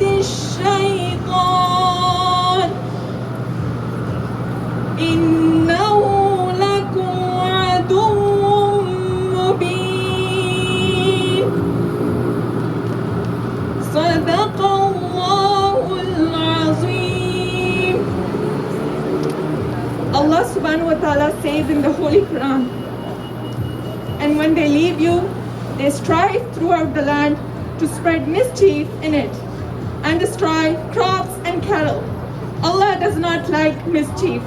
الشيطان إنه لكم عدو مبين صدق الله العظيم. Allah subhanahu wa ta'ala says in the Holy Quran, and when they leave you, they strive throughout the land to spread mischief in it and destroy crops and cattle. Allah does not like mischief.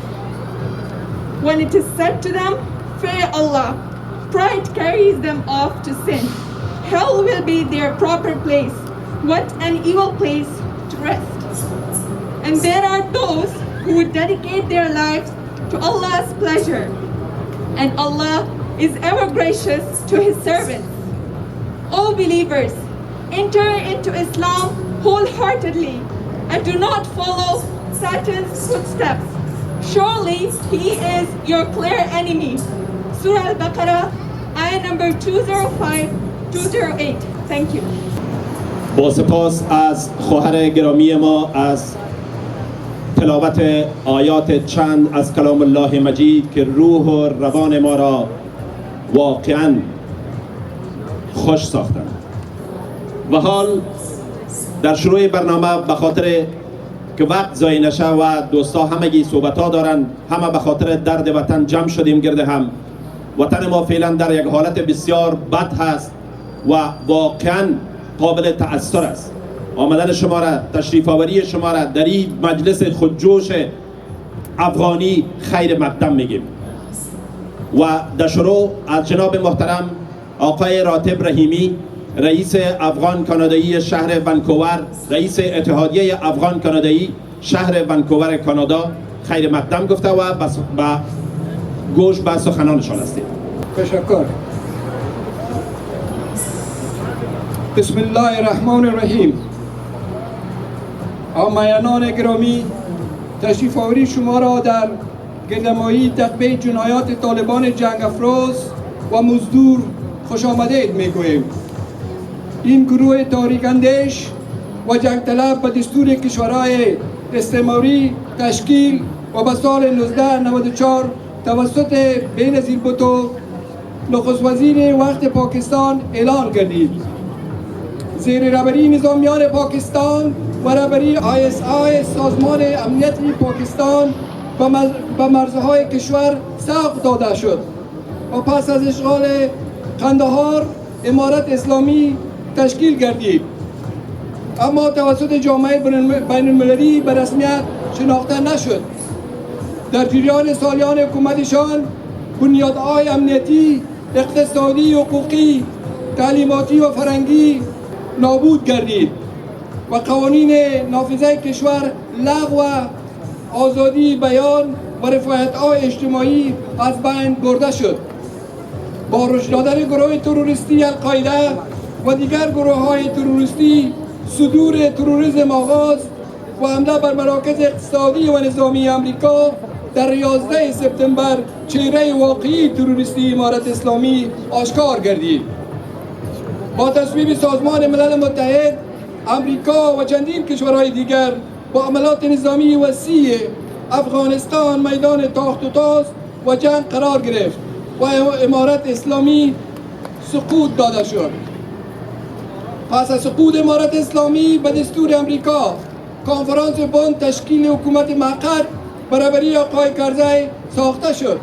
When it is said to them, fear Allah, pride carries them off to sin. Hell will be their proper place. What an evil place to rest. And there are those who would dedicate their lives to Allah's pleasure, and Allah is ever gracious to His servants. O believers, enter into Islam wholeheartedly and do not follow Satan's footsteps. Surely he is your clear enemy. Surah Al-Baqarah, ayah number 205-208. Thank you. با سپاس از خواهر گرامی ما از تلاوت آیات چند از کلام الله مجید که روح و روان ما را واقعاً خوش ساختند. و حال در شروع برنامه به خاطر که وقت ضایع نشه و دوستا همگی صحبت ها دارن، همه به خاطر درد وطن جمع شدیم گرد هم. وطن ما فعلا در یک حالت بسیار بد هست و واقعا قابل تأثیر است. آمدن شما را، تشریف آوری شما را در این مجلس خودجوش افغانی خیر مقدم میگیم. و در شروع از جناب محترم آقای راتب رحیمی، رئیس افغان کانادایی شهر ونکوور، رئیس اتحادیه افغان کانادایی شهر ونکوور کانادا خیر مقدم گفته و گوش به سخنانشان هستیم. تشکر. بسم الله الرحمن الرحیم. آمینان گرامی، تشریف آوری شما را در گردمایی تقبیه جنایات طالبان جنگ افروز و مزدور خوش آمدید میگوییم. این گروه تاریک اندیش و جنگ طلب به دستور کشورهای استعماری تشکیل و به سال 1994 توسط بینظیر بوتو نخست وزیر وقت پاکستان اعلان گردید. زیر رهبری نظامیان پاکستان و رهبری ISI سازمان امنیتی پاکستان به مرزهای کشور سوق داده شد و پس از اشغال قندهار امارت اسلامی تشکیل گردید، اما توسط جامعه بین المللی به رسمیت شناخته نشد. در جریان سالیان حکومتشان بنیادهای امنیتی، اقتصادی، حقوقی، تعلیماتی و فرهنگی نابود گردید و قوانین نافذه کشور لغو و آزادی بیان و رفاهیت‌های اجتماعی از بین برده شد. با رشد دادن گروه تروریستی القاعده و دیگر گروه‌های تروریستی، صدور تروریسم آغاز و حمله بر مراکز اقتصادی و نظامی امریکا در 11 سپتامبر چهره واقعی تروریستی امارت اسلامی آشکار گردید. با تصویب سازمان ملل متحد، امریکا و چندین کشورهای دیگر با عملات نظامی وسیع افغانستان میدان تاخت و تاز و جنگ قرار گرفت و امارت اسلامی سقوط داده شد. پس از سقوط امارت اسلامی به دستور امریکا، کنفرانس بن تشکیل حکومت موقت برابری آقای کرزی ساخته شد.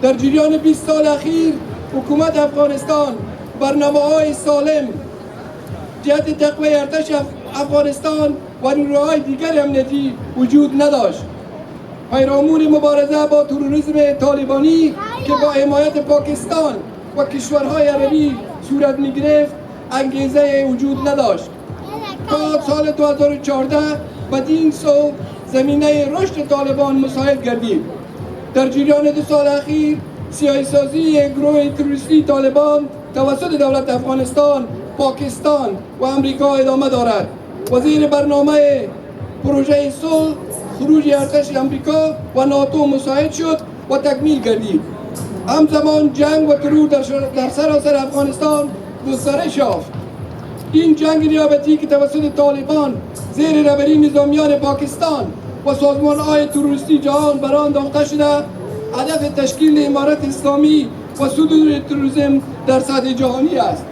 در جریان 20 سال اخیر حکومت افغانستان برنامه‌های سالم جهت تقویت ارتش افغانستان و نیروهای دیگر امنیتی وجود نداشت. پیرامون مبارزه با تروریسم طالبانی که با حمایت پاکستان و کشورهای عربی صورت می‌گرفت انگیزه وجود نداشت. تا سال 2014 بدین سو زمینه رشد طالبان مساعد گردید. در جریان 2 سال اخیر سیاسی گروه تروریستی طالبان توسط دولت افغانستان، پاکستان و امریکا ادامه دارد. وزیر برنامه پروژه صلح خروج ارتش امریکا و ناتو مساعد شد و تکمیل گردید. همزمان جنگ و ترور در سراسر افغانستان گسترش یافت. این جنگ نیابتی که توسط طالبان زیر رهبری نظامیان پاکستان و سازمان‌های تروریستی جهان بر آن انداخته شده، هدف تشکیل امارت اسلامی و صدور تروریسم در سطح جهانی است.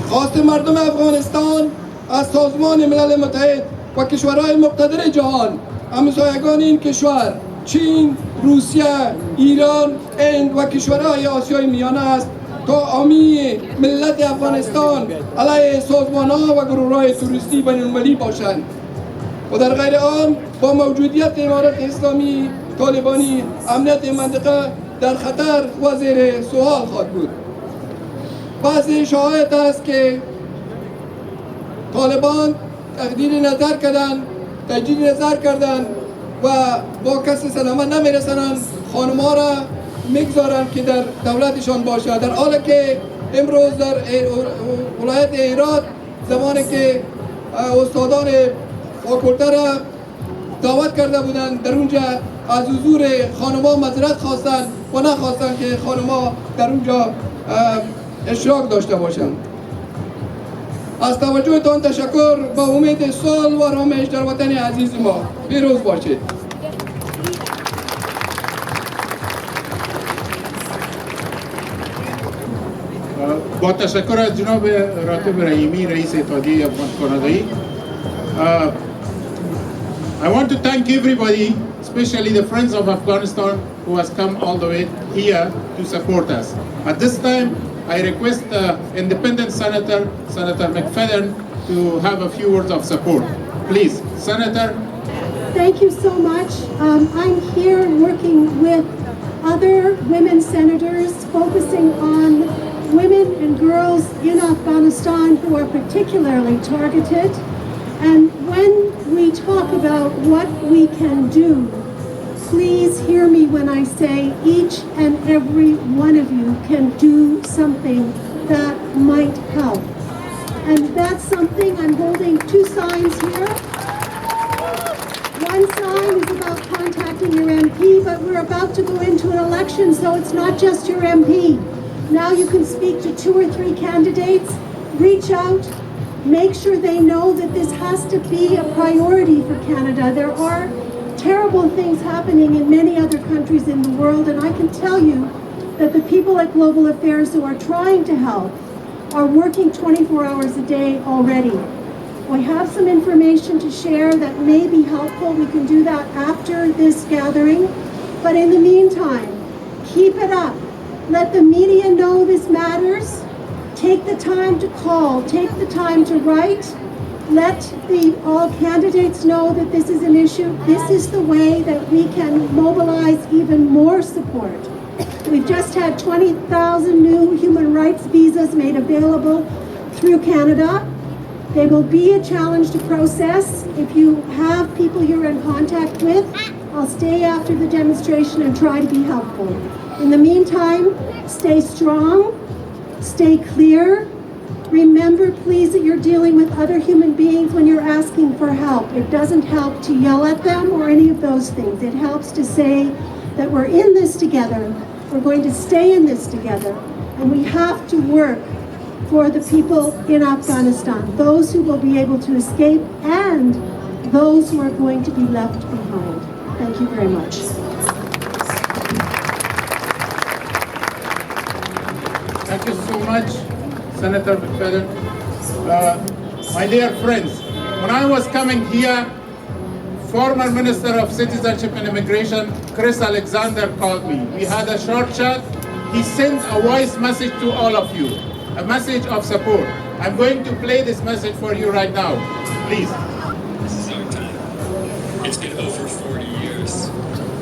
خواست مردم افغانستان از سازمان ملل متحد و کشورهای مقتدر جهان، همسایگان این کشور چین، روسیه، ایران، هند و کشورهای آسیای میانه است تا حامی ملت افغانستان علیه سازمان‌ها و گروه‌های توریستی بین‌المللی باشند و در غیر آن با موجودیت امارت اسلامی طالبانی امنیت منطقه در خطر و زیر سوال خواهد بود. بعضی شایعات است که طالبان تجدید نظر کردن و با کسی سلامت نمیرسنن، خانم‌ها را میگذارن که در دولتشان باشه، در حالی که امروز در ولایت هرات زمانی که استادان فاکولته را دعوت کرده بودند، در اونجا از حضور خانم‌ها معذرت خواستند و نخواستند که خانم‌ها در اونجا اشتراک داشته باشند. از توجهتان تشکر، با امید صلح و آرامش در وطن عزیز ما. پیروز باشید. با تشکر از جناب راتب رحیمی رئیس اتحادیه افغان کانادایی. I want to thank everybody, especially the friends of Afghanistan who has come all the way here to support us. At this time, I request the independent Senator McFadden to have a few words of support. Please, Senator. Thank you so much. I'm here working with other women senators focusing on women and girls in Afghanistan who are particularly targeted. And when we talk about what we can do, please hear me when I say each and every one of you can do something that might help. And that's something, I'm holding two signs here. One sign is about contacting your MP, but we're about to go into an election, so it's not just your MP. Now you can speak to 2 or 3 candidates, reach out, make sure they know that this has to be a priority for Canada. There are terrible things happening in many other countries in the world, and I can tell you that the people at Global Affairs who are trying to help are working 24 hours a day already. We have some information to share that may be helpful. We can do that after this gathering. But in the meantime, keep it up. Let the media know this matters. Take the time to call, take the time to write. Let all candidates know that this is an issue. This is the way that we can mobilize even more support. We've just had 20,000 new human rights visas made available through Canada. They will be a challenge to process. If you have people you're in contact with, I'll stay after the demonstration and try to be helpful. In the meantime, stay strong, stay clear. Remember, please, that you're dealing with other human beings when you're asking for help. It doesn't help to yell at them or any of those things. It helps to say that we're in this together. We're going to stay in this together. And we have to work for the people in Afghanistan, those who will be able to escape and those who are going to be left behind. Thank you very much. Thank you so much, Senator McFadden. My dear friends, when I was coming here, former Minister of Citizenship and Immigration, Chris Alexander, called me. We had a short chat. He sent a voice message to all of you, a message of support. I'm going to play this message for you right now. Please. This is our time. It's been over 40 years,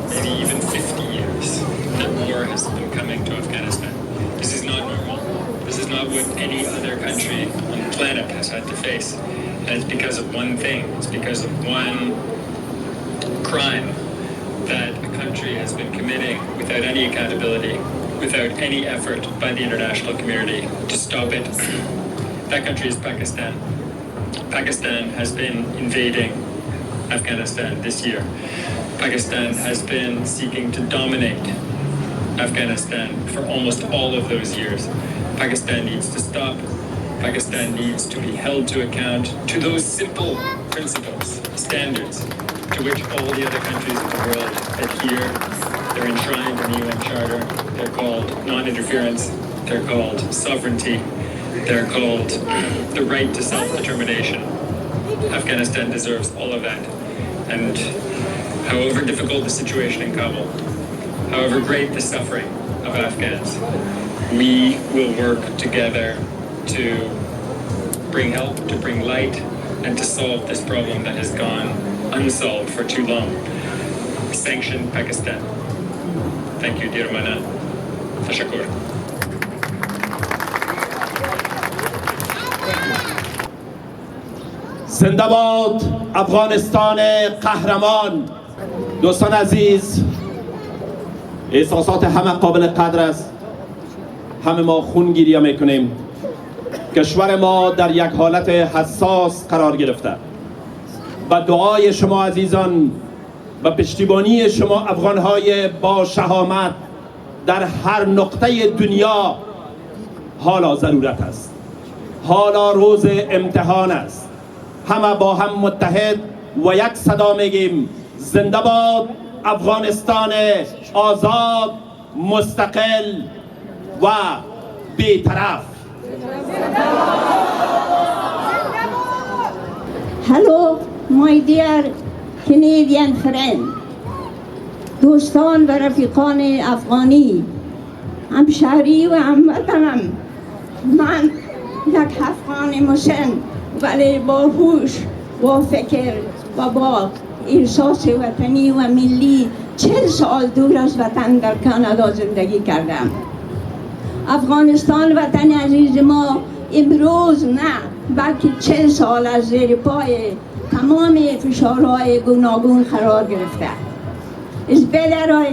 maybe even 50 years, that war has been coming to Afghanistan. This is not normal. This is not what any other country on the planet has had to face. And it's because of one thing. It's because of one crime that a country has been committing without any accountability, without any effort by the international community to stop it. That country is Pakistan. Pakistan has been invading Afghanistan this year. Pakistan has been seeking to dominate Afghanistan for almost all of those years. Pakistan needs to stop. Pakistan needs to be held to account to those simple principles, standards, to which all the other countries of the world adhere. They're enshrined in the UN Charter. They're called non-interference. They're called sovereignty. They're called the right to self-determination. Afghanistan deserves all of that. And however difficult the situation in Kabul, however great the suffering of Afghans, we will work together to bring help, to bring light, and to solve this problem that has gone unsolved for too long. Sanction Pakistan. Thank you, dear Mana. Tashakur. زنده باد افغانستان قهرمان. دوستان عزیز، احساسات همه قابل قدر است. همه ما خون گریه میکنیم. کشور ما در یک حالت حساس قرار گرفته. با دعای شما عزیزان و پشتیبانی شما افغانهای با شهامت در هر نقطه دنیا حالا ضرورت است. حالا روز امتحان است. همه با هم متحد و یک صدا میگیم زنده باد افغانستان آزاد، مستقل و بی‌طرف. Hello, my dear Canadian friend. دوستان و رفیقان افغانی، همشهری و هموطنم، من یک افغان مسن ولی با هوش، با فکر و با احساس وطنی و ملی 40 سال دور از وطن در کانادا زندگی کردم. افغانستان وطن عزیز ما امروز نه بلکه 40 سال از زیر پای تمام فشارهای گوناگون قرار گرفته. It's better I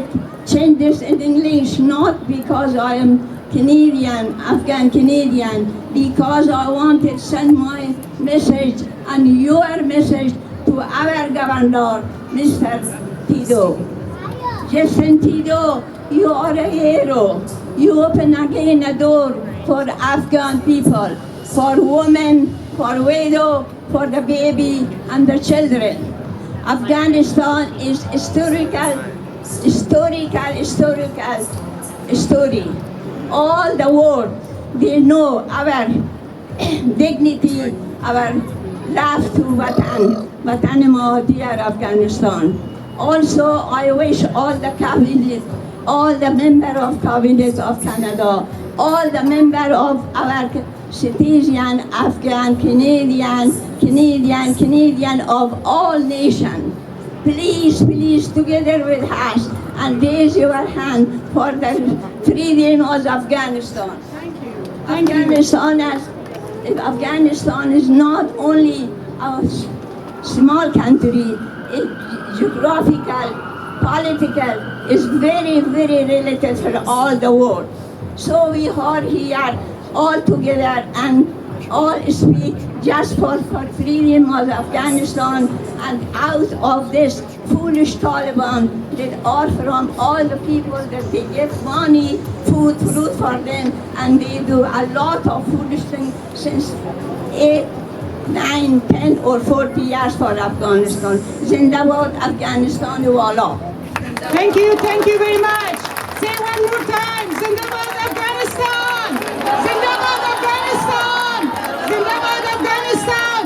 change this in English, not because I am Canadian, Afghan Canadian, because I want to send my message and your message to our governor, Mr. Tido. Justin Tido, you are a hero. You open again a door for Afghan people, for women, for widow, for the baby and the children. Afghanistan is historical story. All the world, they know our dignity, our love to Watan ma dear Afghanistan. Also, I wish all the cabinet, all the members of cabinet of Canada, all the members of our citizen, Afghan, Canadian of all nations, please, together with us, and raise your hand for the freedom of Afghanistan. Thank you. Afghanistan is not only a small country, it's geographical, political, is very related for all the world. So we are here all together and all speak just for freedom of Afghanistan and out of this foolish Taliban that are from all the people that they give money, food, fruit for them, and they do a lot of foolish things since 8, 9, 10 or 40 years for Afghanistan. Zindabad Afghanistan wala. Thank you very much. Say one more time, Zindabad Afghanistan! Zindabad Afghanistan! Zindabad Afghanistan!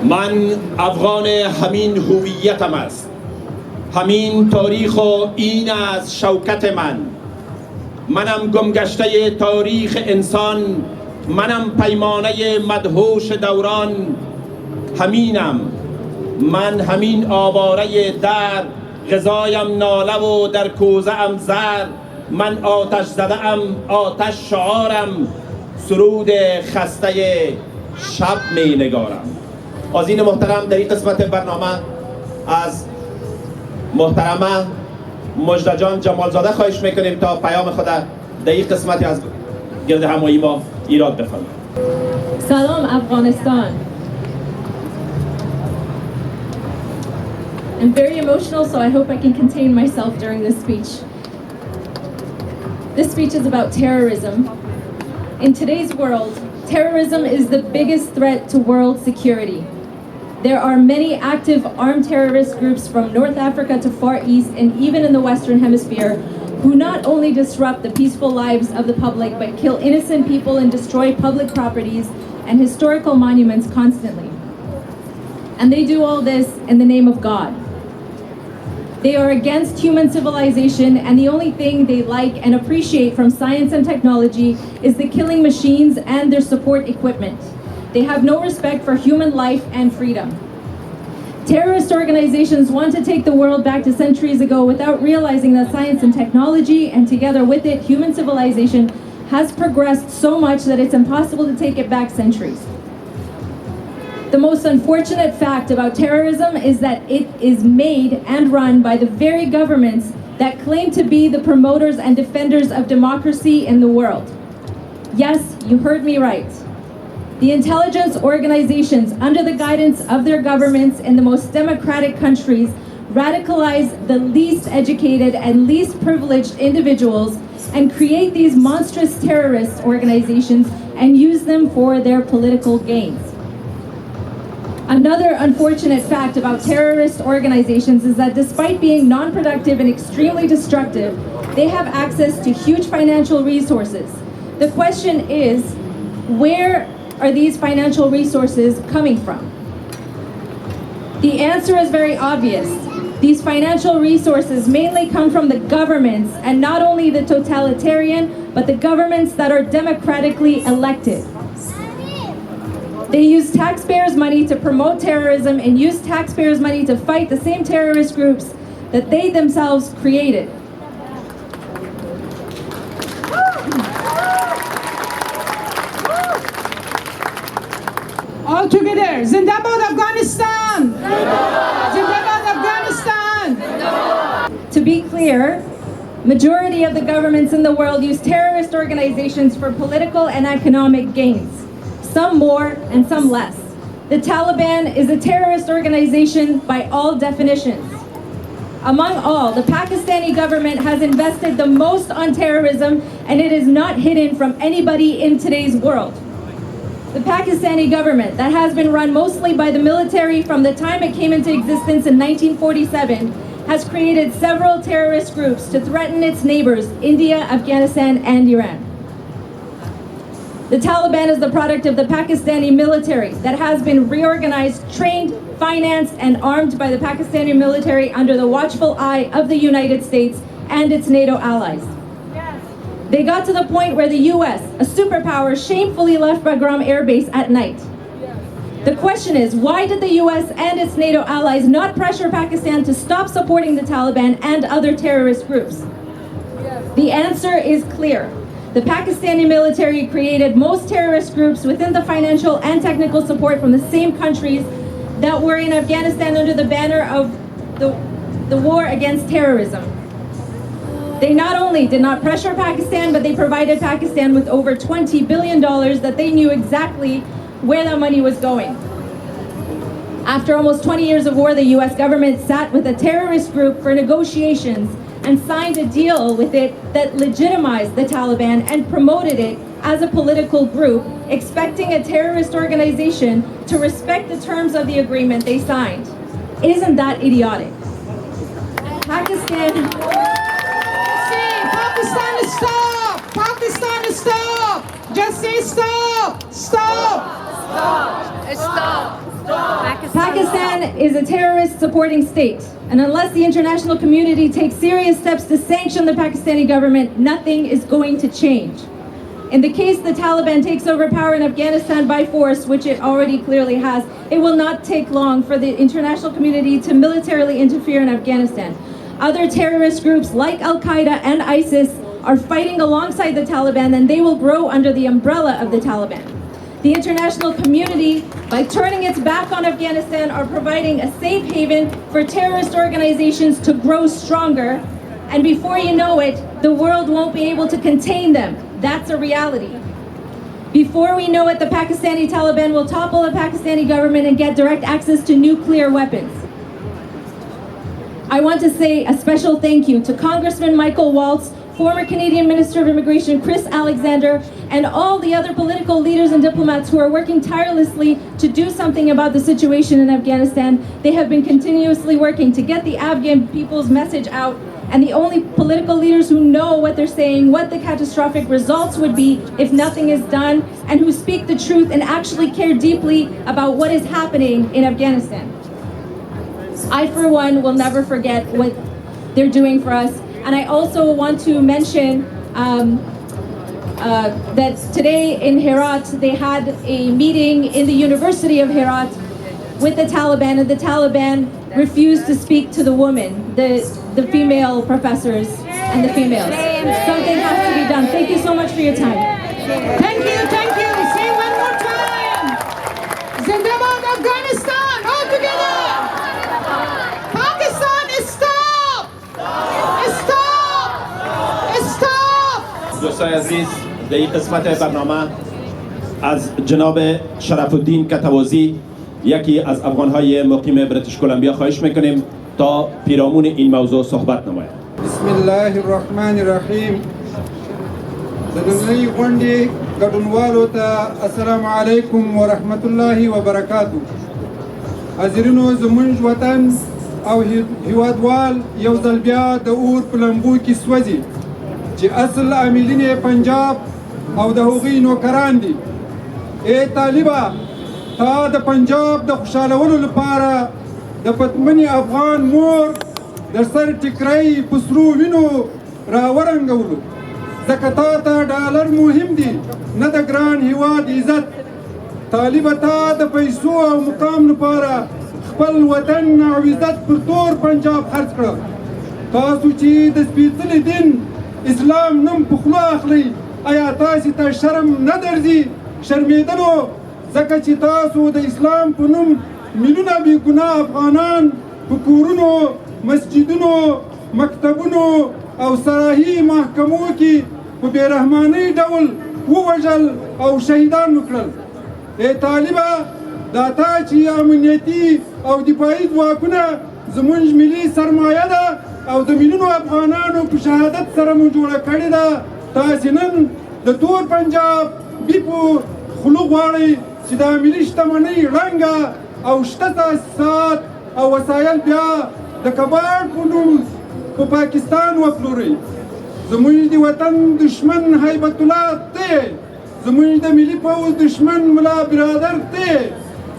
من افغان همین هویتم است، همین تاریخ و این از شوکت منم گمگشته تاریخ انسان، منم پیمانه مدهوش دوران، همینم من، همین آواره در غذایم ناله و در کوزه ام زر، من آتش زده ام، آتش شعارم، سرود خسته شب می نگارم. آذین محترم، در این قسمت برنامه از محترمه مژده جان جمالزاده خواهش میکنیم تا پیام خود در این قسمتی از گرد همایی ما ایراد بفرمایید. سلام افغانستان. I'm very emotional, so I hope I can contain myself during this speech. This speech is about terrorism. In today's world, terrorism is the biggest threat to world security. There are many active armed terrorist groups from North Africa to Far East and even in the Western Hemisphere who not only disrupt the peaceful lives of the public but kill innocent people and destroy public properties and historical monuments constantly. And they do all this in the name of God. They are against human civilization, and the only thing they like and appreciate from science and technology is the killing machines and their support equipment. They have no respect for human life and freedom. Terrorist organizations want to take the world back to centuries ago without realizing that science and technology, and together with it, human civilization, has progressed so much that it's impossible to take it back centuries. The most unfortunate fact about terrorism is that it is made and run by the very governments that claim to be the promoters and defenders of democracy in the world. Yes, you heard me right. The intelligence organizations under the guidance of their governments in the most democratic countries radicalize the least educated and least privileged individuals and create these monstrous terrorist organizations and use them for their political gains. Another unfortunate fact about terrorist organizations is that despite being non-productive and extremely destructive, they have access to huge financial resources. The question is, where are these financial resources coming from? The answer is very obvious. These financial resources mainly come from the governments, and not only the totalitarian, but the governments that are democratically elected. They use taxpayers' money to promote terrorism and use taxpayers' money to fight the same terrorist groups that they themselves created. All together, Zindabad Afghanistan! Zindabad Afghanistan! To be clear, majority of the governments in the world use terrorist organizations for political and economic gains. Some more and some less. The Taliban is a terrorist organization by all definitions. Among all, the Pakistani government has invested the most on terrorism, and it is not hidden from anybody in today's world. The Pakistani government, that has been run mostly by the military from the time it came into existence in 1947, has created several terrorist groups to threaten its neighbors, India, Afghanistan, and Iran. The Taliban is the product of the Pakistani military that has been reorganized, trained, financed, and armed by the Pakistani military under the watchful eye of the United States and its NATO allies. They got to the point where the US, a superpower, shamefully left Bagram Air Base at night. The question is, why did the US and its NATO allies not pressure Pakistan to stop supporting the Taliban and other terrorist groups? The answer is clear. The Pakistani military created most terrorist groups within the financial and technical support from the same countries that were in Afghanistan under the banner of the war against terrorism. They not only did not pressure Pakistan, but they provided Pakistan with over $20 billion that they knew exactly where that money was going. After almost 20 years of war, the US government sat with a terrorist group for negotiations and signed a deal with it that legitimized the Taliban and promoted it as a political group, expecting a terrorist organization to respect the terms of the agreement they signed. Isn't that idiotic? Pakistan, stop! Pakistan, stop! Just say stop! Stop! Stop! Pakistan is a terrorist supporting state, and unless the international community takes serious steps to sanction the Pakistani government, nothing is going to change. In the case the Taliban takes over power in Afghanistan by force, which it already clearly has, it will not take long for the international community to militarily interfere in Afghanistan. Other terrorist groups like Al-Qaeda and ISIS are fighting alongside the Taliban, and they will grow under the umbrella of the Taliban. The international community, by turning its back on Afghanistan, are providing a safe haven for terrorist organizations to grow stronger, and before you know it, the world won't be able to contain them. That's a reality. Before we know it, the Pakistani Taliban will topple the Pakistani government and get direct access to nuclear weapons. I want to say a special thank you to Congressman Michael Waltz former Canadian Minister of Immigration Chris Alexander, and all the other political leaders and diplomats who are working tirelessly to do something about the situation in Afghanistan. They have been continuously working to get the Afghan people's message out, and the only political leaders who know what they're saying, what the catastrophic results would be if nothing is done, and who speak the truth and actually care deeply about what is happening in Afghanistan. I, for one, will never forget what they're doing for us. And I also want to mention that today in Herat, they had a meeting in the University of Herat with the Taliban, and the Taliban refused to speak to the women, the female professors and the females. Something has to be done. Thank you so much for your time. Thank you, thank you. Say one more time. Zindabad Afghanistan, all together. Pakistan, stop! Stop! Stop! دوستای عزیز، در این قسمت برنامه از جناب شرف الدین کتوازی، یکی از افغانهای مقیم بریتیش کلمبیا، خواهش میکنیم تا پیرامون این موضوع صحبت نماید. بسم الله الرحمن الرحیم. زدنی غونډې ګډونوالو ته السلام علیکم ورحمت الله وبرکاتو. حاضرینو، زمونږ وطن او هیوادوال یو ځل بیا د اور په لمبو کې سوځي چې اصل عاملین یې پنجاب او د هغوی نوکران دي. ای طالبه، تا د پنجاب د خوشحالولو لپاره د پتمنې افغان مور د سر ټیکری په سرو وینو راورنګولو، ځکه تا ته ډالر مهم دي، نه د ګران هیواد عزت. طالبه، تا د پیسو او مقام لپاره خپل وطن او عزت پر تور پنجاب خرڅ کړه. تاسو چې د سپېڅلي دین اسلام نوم په خوله اخلئ، آیا تاسې ته شرم نه درځي؟ شرمېدلو، ځکه چې تاسو د اسلام په نوم میلیونه بې ګناه افغانان په کورونو، مسجدونو، مکتبونو او سراحي محکمو کې په بېرحمانۍ ډول ووژل او شهیدان وکړل. ای طالبه، دا تا چې امنیتي او دفاعي ځواکونه زموږ ملي سرمایه ده او د میلیونو افغانانو په شهادت سره مو جوړه کړې ده، تاسې نن د تور پنجاب بیپو خلو غواړئ چې د ملي شتمنۍ ړنګه او شته تاسیسات او وسایل بیا د کباړ په نوم په پاکستان وپلورئ. زموږ د وطن دشمن هیبت الله دی، زموږ د ملي پوځ دشمن ملا برادر دی،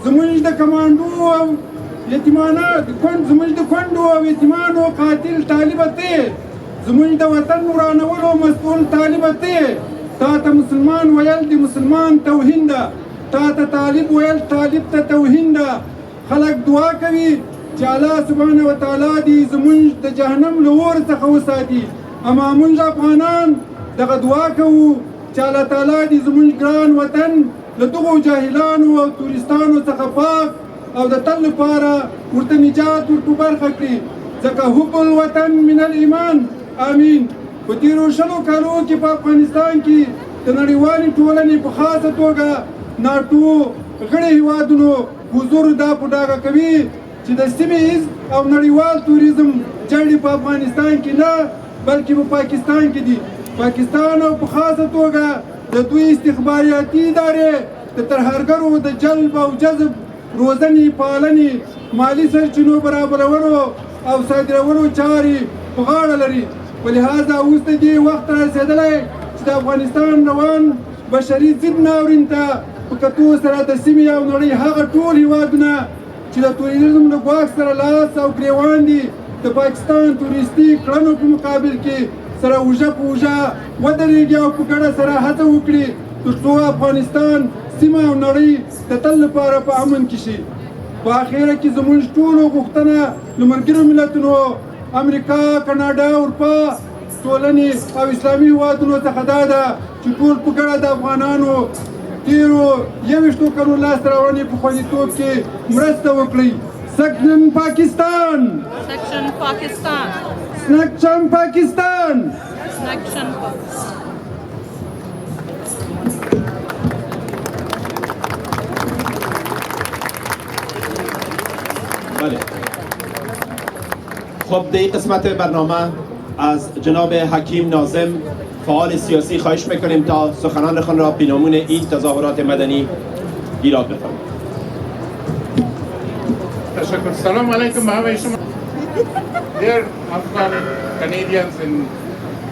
زموږ د کمانډو او یتیمانو زموږ د کونډو او یتیمانو قاتل طالبه دی، زموږ د وطن ورانولو مسؤل طالبه دی. تا ته مسلمان ویل د مسلمان توهین ده، تا ته طالب ویل طالب ته توهین ده. خلک دعا کوي چې الله سبحانه وتعالی دې زموږ د جهنم له اور څخه وساتي، اما موږ افغانان دغه دعا کوو چې الله تعالی دې زموږ ګران وطن له دغو جاهلانو او تورستانو څخه پاک او د تل لپاره ورته نجات ورته برخه کړي، ځکه حب الوطن من الایمان. آمین. په تیرو شلو کالو کې په افغانستان کې د نړیوالې ټولنې په خاصه توګه ناټو غړي هیوادونو حضور دا په ډاګه کوي چې د سیمه ایز او نړیوال توریزم جړې په افغانستان کې نه بلکې په پاکستان کې دي. پاکستان او په خاصه توګه د دوی استخباراتي ادارې د ترهګرو د جلب او جذب، روزنې، پالنې، مالی سرچینو برابرولو او صادرولو چارې په غاړه لري. په لحاظه اوس د دې وخت رسېدلی چې د افغانستان روان بشري ضد ناورین ته په کتو سره د سیمې او نړۍ هغه ټول هیوادونه چې د توریزم له ګواښ سره لاس او ګرېوان دي، د پاکستان تورستي کړنو په مقابل کې سره اوږه په اوږه ودرېږي او په ګډه سره هڅه وکړي تر څو افغانستان، سیمه او نړۍ د تل لپاره په امن کې شي. په اخره کې زموږ ټولو غوښتنه له ملګرو ملتونو، امریکا، کاناډا، اروپا ټولنې او اسلامي هیوادونو څخه دا ده چې ټول په ګډه د افغانانو تیرو 21 کلونو لاسته راوړنې په خوندیتوب کې مرسته وکړي. سکشن پاکستان، Section Pakistan. سنکشن پاکستان. Section بله. خب در این قسمت برنامه از جناب حکیم ناظم فعال سیاسی خواهش میکنیم تا سخنانشان را بنامون این تظاهرات مدنی ایراد بفرمایند. تشکر. سلام علیکم به همه شما. Dear Afghan Canadians in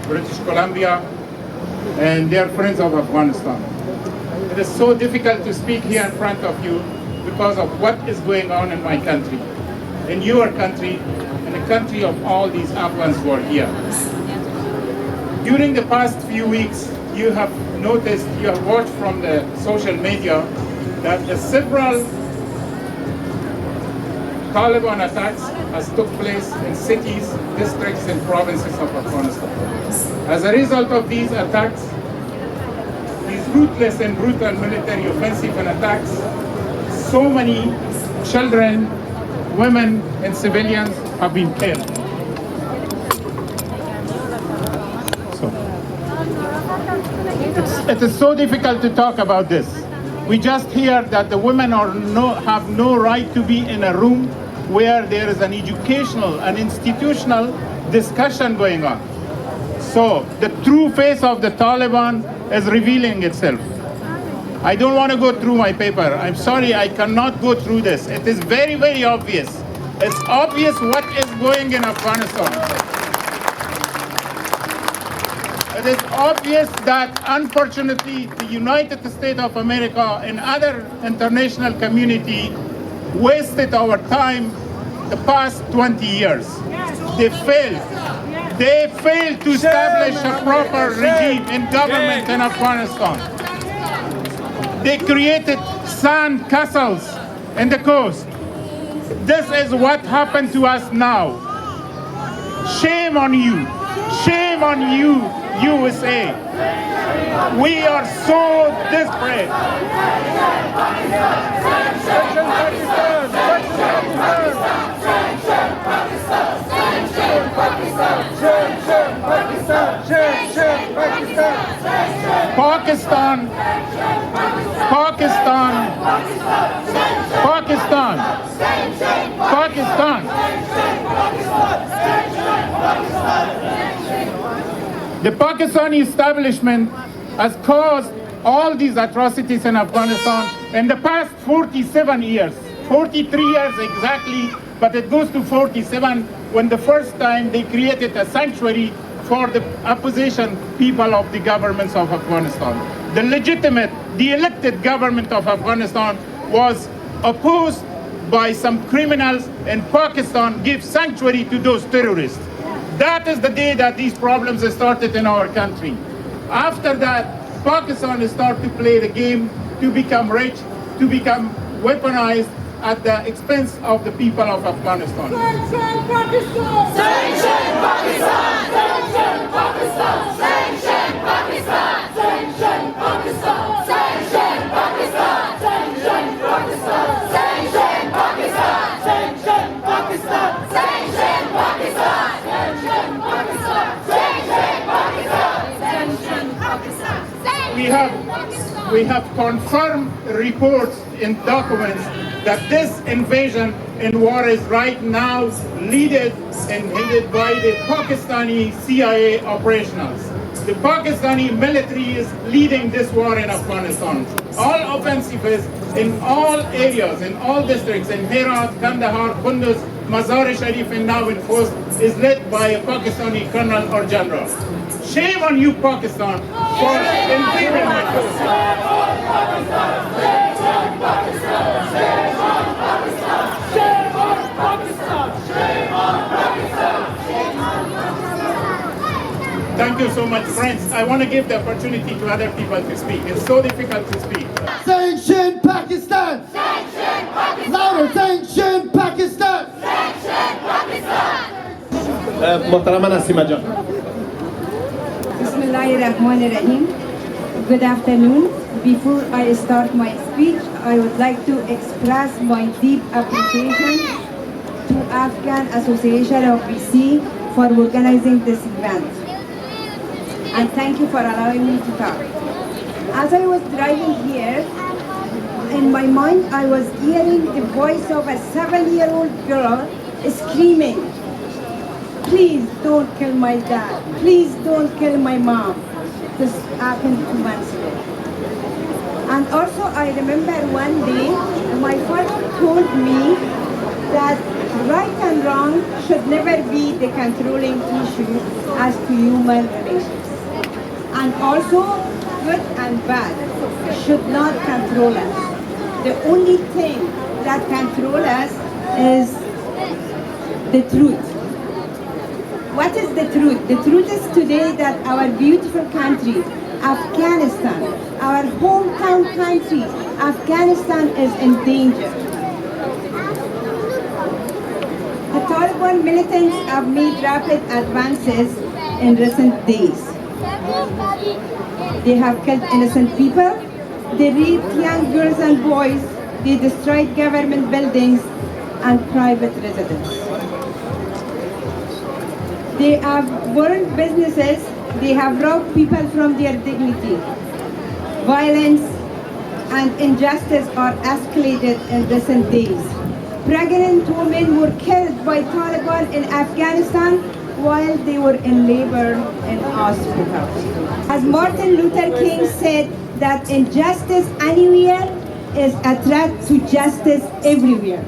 British Columbia and dear friends of Afghanistan. It is so difficult to speak here in front of you because of what is going on in my country, in your country, in the country of all these Afghans who are here. During the past few weeks, you have noticed, you have watched from the social media that several Taliban attacks has took place in cities, districts, and provinces of Afghanistan. As a result of these attacks, these ruthless and brutal military offensive and attacks, so many children, women, and civilians have been killed. It is so difficult to talk about this. We just hear that the women have no right to be in a room where there is an educational and institutional discussion going on. So the true face of the Taliban is revealing itself. I don't want to go through my paper. I'm sorry, I cannot go through this. It is very, very obvious. It's obvious what is going in Afghanistan. It is obvious that, unfortunately, the United States of America and other international community wasted our time the past 20 years. They failed. They failed to establish a proper regime and government in Afghanistan. They created sand castles in the coast. This is what happened to us now. Shame on you. Shame on you, USA. We are so desperate. Pakistan. The Pakistani establishment has caused all these atrocities in Afghanistan in the past 47 years, 43 years exactly, but it goes to 47 when the first time they created a sanctuary for the opposition people of the governments of Afghanistan. The legitimate, the elected government of Afghanistan was opposed by some criminals, and Pakistan gave sanctuary to those terrorists. That is the day that these problems started in our country. After that, Pakistan started to play the game to become rich, to become weaponized at the expense of the people of Afghanistan. Sanction Pakistan! Sanction Pakistan! Sanction Pakistan! Sanction Pakistan! Sanction Pakistan! Sanction Pakistan! Sanction Pakistan! Sanction Pakistan! Sanction Pakistan! Sanction Pakistan! Sanction Pakistan! Sanction Pakistan! Sanction Pakistan! We have confirmed reports and documents that this invasion and war is right now led and headed by the Pakistani CIA operationals. The Pakistani military is leading this war in Afghanistan. All offensives in all areas, in all districts, in Herat, Kandahar, Kunduz, Mazar-e-Sharif, and now in Khost, is led by a Pakistani colonel or general. Shame on you, Pakistan, for invading my Thank you so much, friends. I want to give the opportunity to other people to speak. It's so difficult to speak. Sanction Pakistan! Sanction Pakistan! Louder! Sanction Pakistan! Sanction Pakistan! محترم نسیمه جان. Bismillahirrahmanirrahim. Good afternoon. Before I start my speech, I would like to express my deep appreciation to Afghan Association of BC for organizing this event. And thank you for allowing me to talk. As I was driving here, in my mind I was hearing the voice of a 7-year-old girl screaming, please don't kill my dad. Please don't kill my mom. This happened 2 months ago. And also I remember one day my father told me that right and wrong should never be the controlling issue as to human relations. And also good and bad should not control us. The only thing that controls us is the truth. What is the truth? The truth is today that our beautiful country, Afghanistan, our hometown country, Afghanistan is in danger. The Taliban militants have made rapid advances in recent days. They have killed innocent people, they raped young girls and boys, they destroyed government buildings and private residences. They have burned businesses, they have robbed people from their dignity. Violence and injustice are escalated in recent days. Pregnant women were killed by Taliban in Afghanistan while they were in labor in hospitals. As Martin Luther King said, that injustice anywhere is a threat to justice everywhere.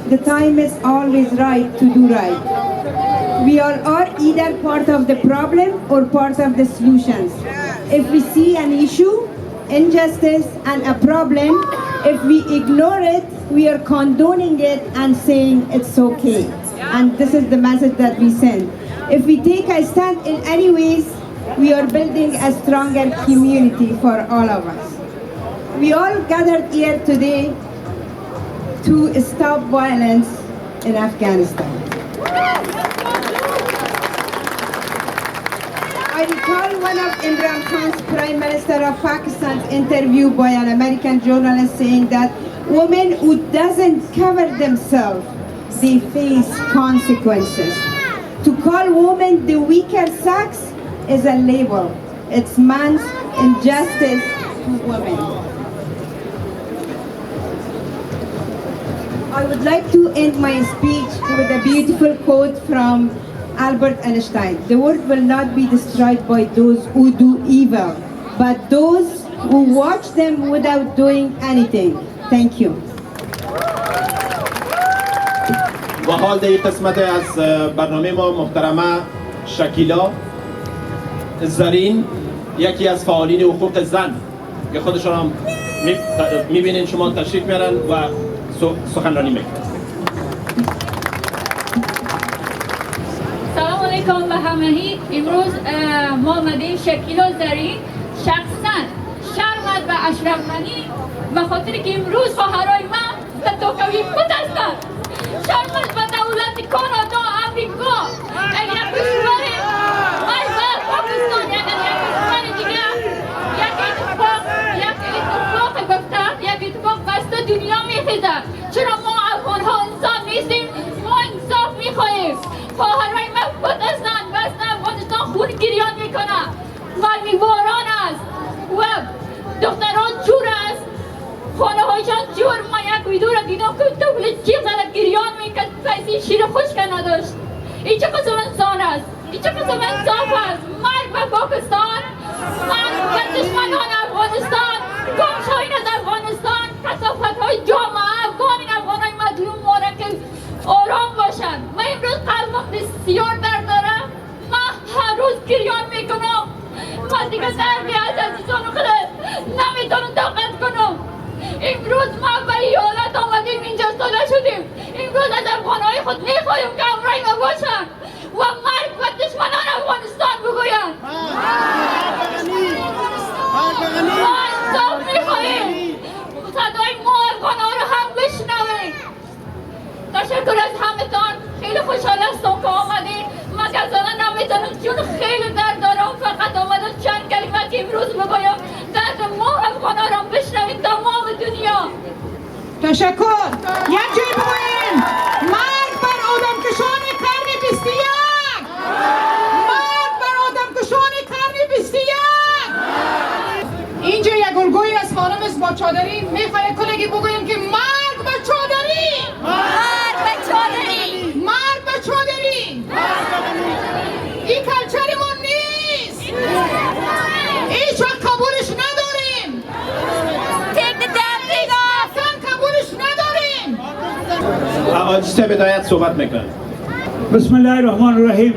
The time is always right to do right. We are all either part of the problem or part of the solutions. If we see an issue, injustice and a problem, if we ignore it, we are condoning it and saying it's okay. And this is the message that we send. If we take a stand in any ways, we are building a stronger community for all of us. We all gathered here today to stop violence in Afghanistan. I recall one of Imran Khan's Prime Minister of Pakistan's interview by an American journalist saying that women who doesn't cover themselves, they face consequences. To call women the weaker sex is a label. It's man's injustice to women. I would like to end my speech with a beautiful quote from Albert Einstein. The world will not be destroyed by those who do evil, but those who watch them without doing anything. Thank you. و حال در یک قسمت از برنامه ما محترمه شکیلا زرین، یکی از فعالین حقوق زن که خودشان هم میبینین شما تشریف میارن و سخنرانی میکنن. سلام علیکم به همگی. امروز ما آمدیم شکیلا زرین شخصا شرمت و اشرف غنی به خاطر که امروز خواهرای من به توکوی خود هستند. شرمت به دولت کانادا آمریکا یک کشور مثل پاکستان یک کشور دیگه یک اتفاق گفتن یک اتفاق بسته دنیا میخیزه. چرا ما افغان ها انسان نیستیم؟ ما انصاف میخواهیم. خواهرای من خود هستند بسته افغانستان خون گریان میکنه. مرمیواران است و دختران جور است، خانه هایشان جور. ما یک ویدیو را دیدم که طفل چیغ زده گریان میکرد پیسی شیر خشک نداشت. این چه قسم انسان است؟ این چه قسم انصاف است؟ مرگ به پاکستان، مرگ به دشمنان افغانستان، گمشوی از افغانستان، کثافت های جامعه افغان. این افغان های مظلوم ماره که آرام باشند. من امروز قلبم بسیار درد دارم. من هر روز گریان میکنم. من دیگه درگی از عزیزان خود نمیتونم طاقت کنم. امروز ما به ایالت آمدیم، اینجا ساله شدیم. امروز از افغانهای خود میخواهیم که همراه ما باشند و مرگ و دشمنان افغانستان بگویند. ما انصاف میخواهیم. صدای ما افغانها رو هم بشنویم. تشکر از همتان. خیلی خوشحال هستم که آمدید. من گزانه نمیتونم چون خیلی درد دارم. فقط آمدم چند کلمه که امروز بگویم درد ما افغانها رو بشنوید تمام دنیا. تشکر. یک جای بگوییم مرگ بر آدمکشان قرن 21. مرگ بر آدمکشان قرن 21. اینجا یک الگویی از خانم است با چادری. میخواه کلگی بگوییم که مرگ به چادری، مرگ به چادری، مرگ به چادری. آجیسه بدایت صحبت میکنم. بسم الله الرحمن الرحیم.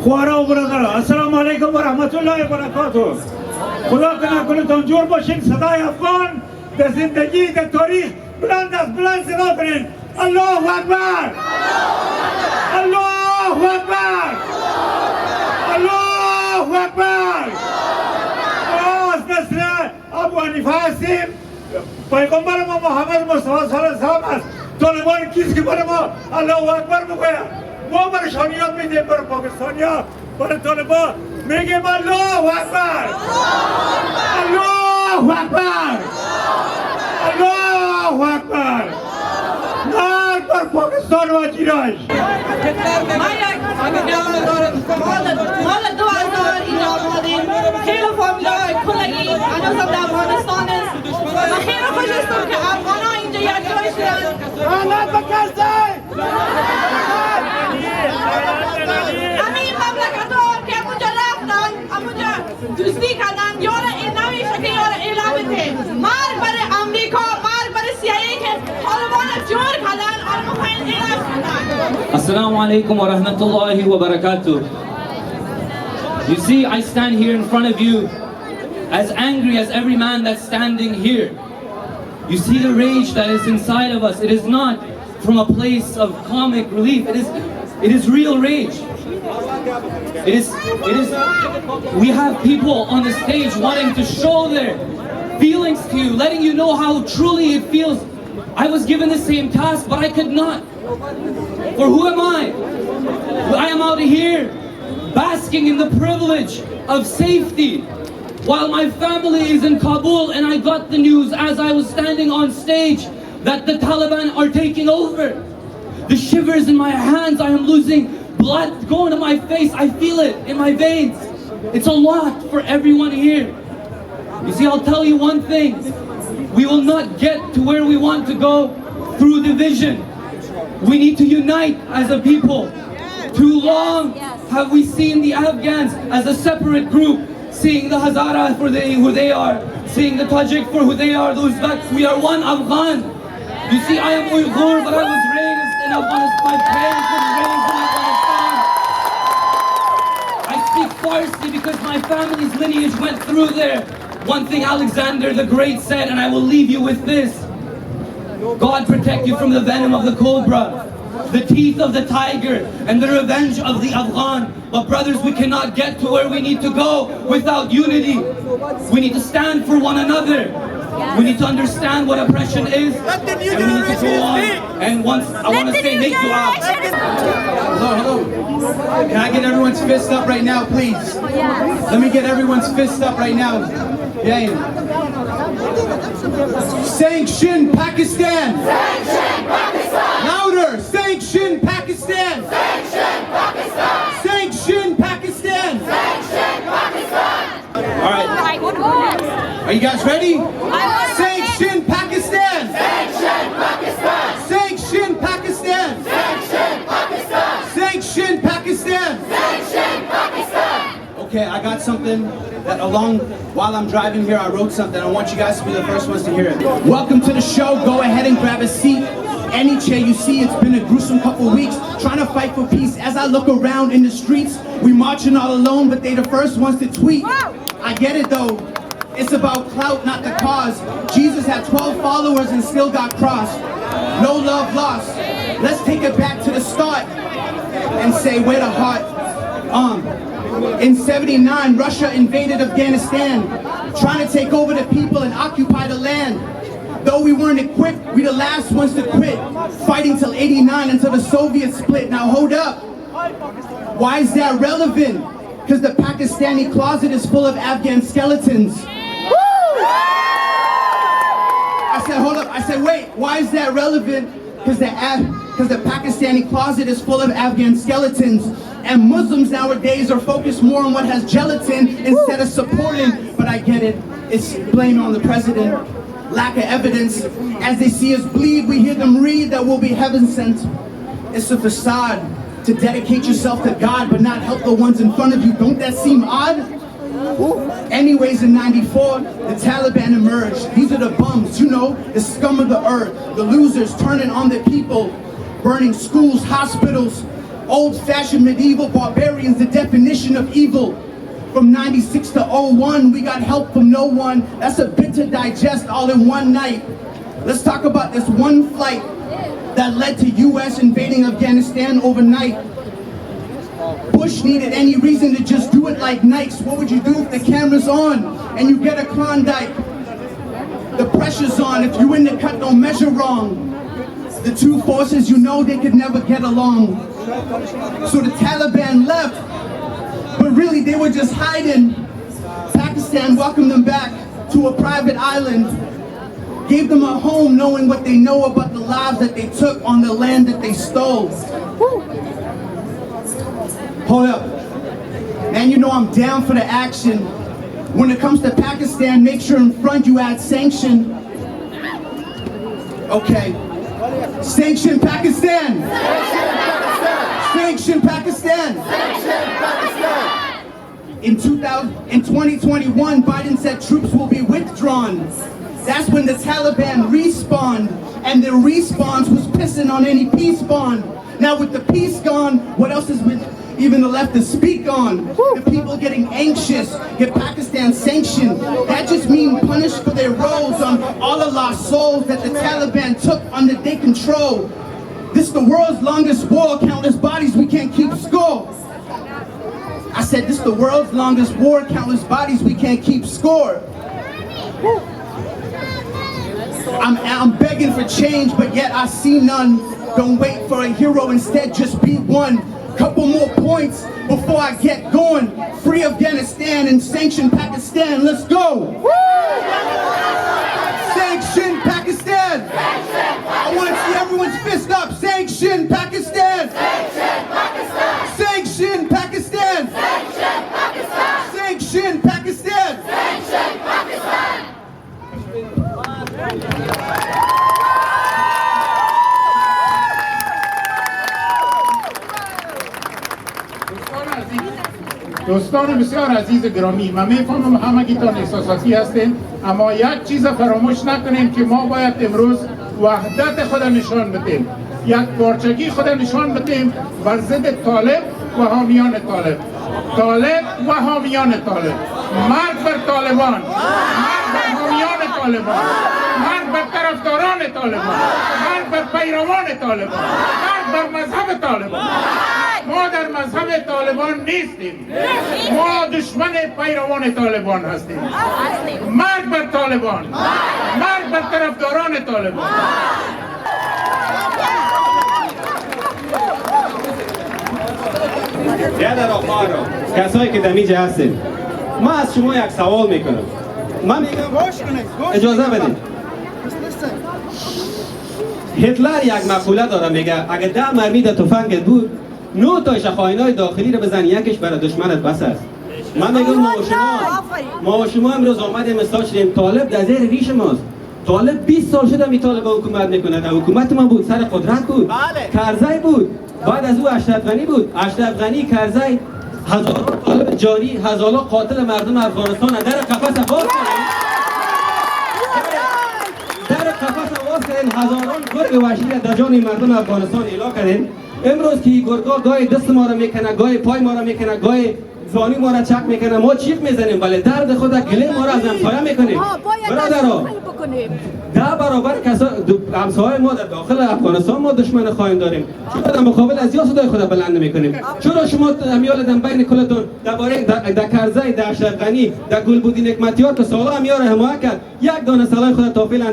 خوارا و برادر السلام علیکم و رحمت الله و برکاته. خدا کنه کلتان جور باشین. صدای افغان در زندگی در تاریخ بلند از بلند صدا کنین. الله اکبر، الله اکبر، الله اکبر. از نسل ابو حنیفه هستیم. پیغمبر ما محمد مصطفی صلی الله علیه و سلم است. طالبان کیست که برای ما الله اکبر بگوید؟ ما برای شانیات میدیم، برای پاکستانیا، برای طالبان میگیم الله اکبر، الله اکبر، الله اکبر. مرگ بر پاکستان و جیراش. مال 2000 اینا آمدیم. خیلی فامیلای کلگی هنوزم در افغانستان است و خیلی خوش هستم که افغانا اینجا یک جای شدن. رحمت بکرده همین مملکت ها که اونجا رفتن، اونجا دوستی کردن، یار این نمیشه که یار اعلام بده. مرگ برای امریکا، مرگ برای CIA که طالبان جور کردن، آرمخین اعلام شدن. Assalamu alaikum wa rahmatullahi wa barakatuh. You see, I stand here in front of you as angry as every man that's standing here. You see the rage that is inside of us. It is not from a place of comic relief. It is real rage. We have people on the stage wanting to show their feelings to you, letting you know how truly it feels. I was given the same task, but I could not. For who am I? I am out here basking in the privilege of safety while my family is in Kabul, and I got the news as I was standing on stage that the Taliban are taking over. The shivers in my hands, I am losing blood going to my face. I feel it in my veins. It's a lot for everyone here. You see, I'll tell you one thing. We will not get to where we want to go through division. We need to unite as a people. Too long have we seen the Afghans as a separate group, seeing the Hazara for who they are, seeing the Tajik for who they are, the Uzbek. We are one Afghan. You see, I am Uyghur, but I was raised in Afghanistan. My parents were raised in Afghanistan. I speak Farsi because my family's lineage went through there. One thing Alexander the Great said, and I will leave you with this. God protect you from the venom of the cobra, the teeth of the tiger, and the revenge of the Afghan. But brothers, we cannot get to where we need to go without unity. We need to stand for one another. We need to understand what oppression is, and we need to go on. And once I want to say, make dua. Hello. Can I get everyone's fist up right now, please? Let me get everyone's fist up right now. Yeah. Sanction Pakistan! Sanction Pakistan! Louder! Sanction Pakistan! Sanction Pakistan! Sanction Pakistan! Sanction Pakistan! All right. Are you guys ready? Sanction Pakistan! Sanction Pakistan! Sanction Pakistan! Sanction Pakistan! Sanction Pakistan! Sanction Pakistan! Okay, I got something that while I'm driving here, I wrote something. I want you guys to be the first ones to hear it. Welcome to the show. Go ahead and grab a seat. Any chair you see, it's been a gruesome couple weeks trying to fight for peace. As I look around in the streets, we marching all alone, but they the first ones to tweet. I get it though. It's about clout, not the cause. Jesus had 12 followers and still got crossed. No love lost. Let's take it back to the start and say where the heart. In 79, Russia invaded Afghanistan, trying to take over the people and occupy the land. Though we weren't equipped, we the last ones to quit, fighting till 89 until the Soviets split. Now hold up. Why is that relevant? Because the Pakistani closet is full of Afghan skeletons. I said, hold up. I said, wait, why is that relevant? Because the Pakistani closet is full of Afghan skeletons. And Muslims nowadays are focused more on what has gelatin instead of supporting. But I get it. It's blame on the president. Lack of evidence. As they see us bleed, we hear them read that we'll be heaven sent. It's a facade to dedicate yourself to God but not help the ones in front of you. Don't that seem odd? Anyways, in 94, the Taliban emerged. These are the bums, you know, the scum of the earth, the losers turning on the people. burning schools, hospitals, old-fashioned medieval barbarians, the definition of evil. From 96 to 01, we got help from no one. That's a bit to digest all in one night. Let's talk about this one flight that led to US invading Afghanistan overnight. Bush needed any reason to just do it like Nikes. What would you do if the camera's on and you get a Klondike? The pressure's on. If you in the cut, don't measure wrong. The two forces, you know they could never get along. So the Taliban left, but really they were just hiding. Pakistan welcomed them back to a private island, gave them a home knowing what they know about the lives that they took on the land that they stole. Hold up. Man, you know I'm down for the action. When it comes to Pakistan, make sure in front you add sanction. Okay. Sanction Pakistan! Sanction Pakistan! In 2021, Biden said troops will be withdrawn. That's when the Taliban respawned, and their respawns was pissing on any peace bond. Now with the peace gone, what else is even the left to speak on? The people getting anxious, get Pakistan sanctioned. That just means punished for their roles on all the lost souls that the Taliban took under their control. This the world's longest war, countless bodies we can't keep score. I said this the world's longest war, countless bodies we can't keep score. I'm begging for change, but yet I see none. Don't wait for a hero, instead just be one. Couple more points before I get going. Free Afghanistan and sanction Pakistan. Let's go. Sanction Pakistan. I want to see everyone's fist up. Sanction Pakistan. Sanction Pakistan. Sanction Pakistan. Sanction Pakistan. دوستان بسیار عزیز گرامی، من میفهمم همگیتان احساساتی هستین، اما یک چیز فراموش نکنیم که ما باید امروز وحدت خود نشان بدیم، یک پارچگی خود نشان بدیم بر ضد طالب و حامیان طالب. طالب و حامیان طالب. مرگ بر طالبان، مرگ بر حامیان طالبان، مرگ بر طرفداران طالبان، مرگ بر پیروان طالبان، مرگ بر مذهب طالبان. ما در مذهب طالبان نیستیم، ما دشمن پیروان طالبان هستیم. مرگ بر طالبان، مرگ بر طرفداران طالبان. یادر آقا کسایی که دمیجه هستین، ما از شما یک سوال میکنم. من میگم اجازه بدید. هتلر یک مقوله داره، میگه اگه 10 مرمی در تفنگت بود 9 تایش خائنای داخلی رو بزن، یکیش برای دشمنت بس است. من میگم ما و شما امروز آمدیم مساج شدیم طالب در زیر ریش ماست. طالب 20 سال شده می طالب حکومت میکنه. در حکومت ما بود، سر قدرت بود، کرزی بود، بعد از او اشرف غنی بود. اشرف غنی، کرزی، هزاران طالب جانی، هزاران قاتل مردم افغانستان در قفس باز کردن. در قفس باز کردن، هزاران گرگ وحشی در جان مردم افغانستان اعلا کردن. امروز که گرگا گاهی دست ما را میکنه، گاهی پای ما را میکنه، گاهی زانی ما را چک میکنه، ما چیخ میزنیم، ولی درد خود گله ما را از همسایه میکنیم. برادرها، 10 برابر همسایه ما در داخل افغانستان ما دشمن خواهیم داریم. چرا در مقابل از یا صدای خود بلند میکنیم؟ چرا شما همیال بین کلتون درباره در کرزی، در اشرف غنی، در گلبودی نعمتیار که سالا همیار حمایت کرد، یک دانه سلاح خود توفیل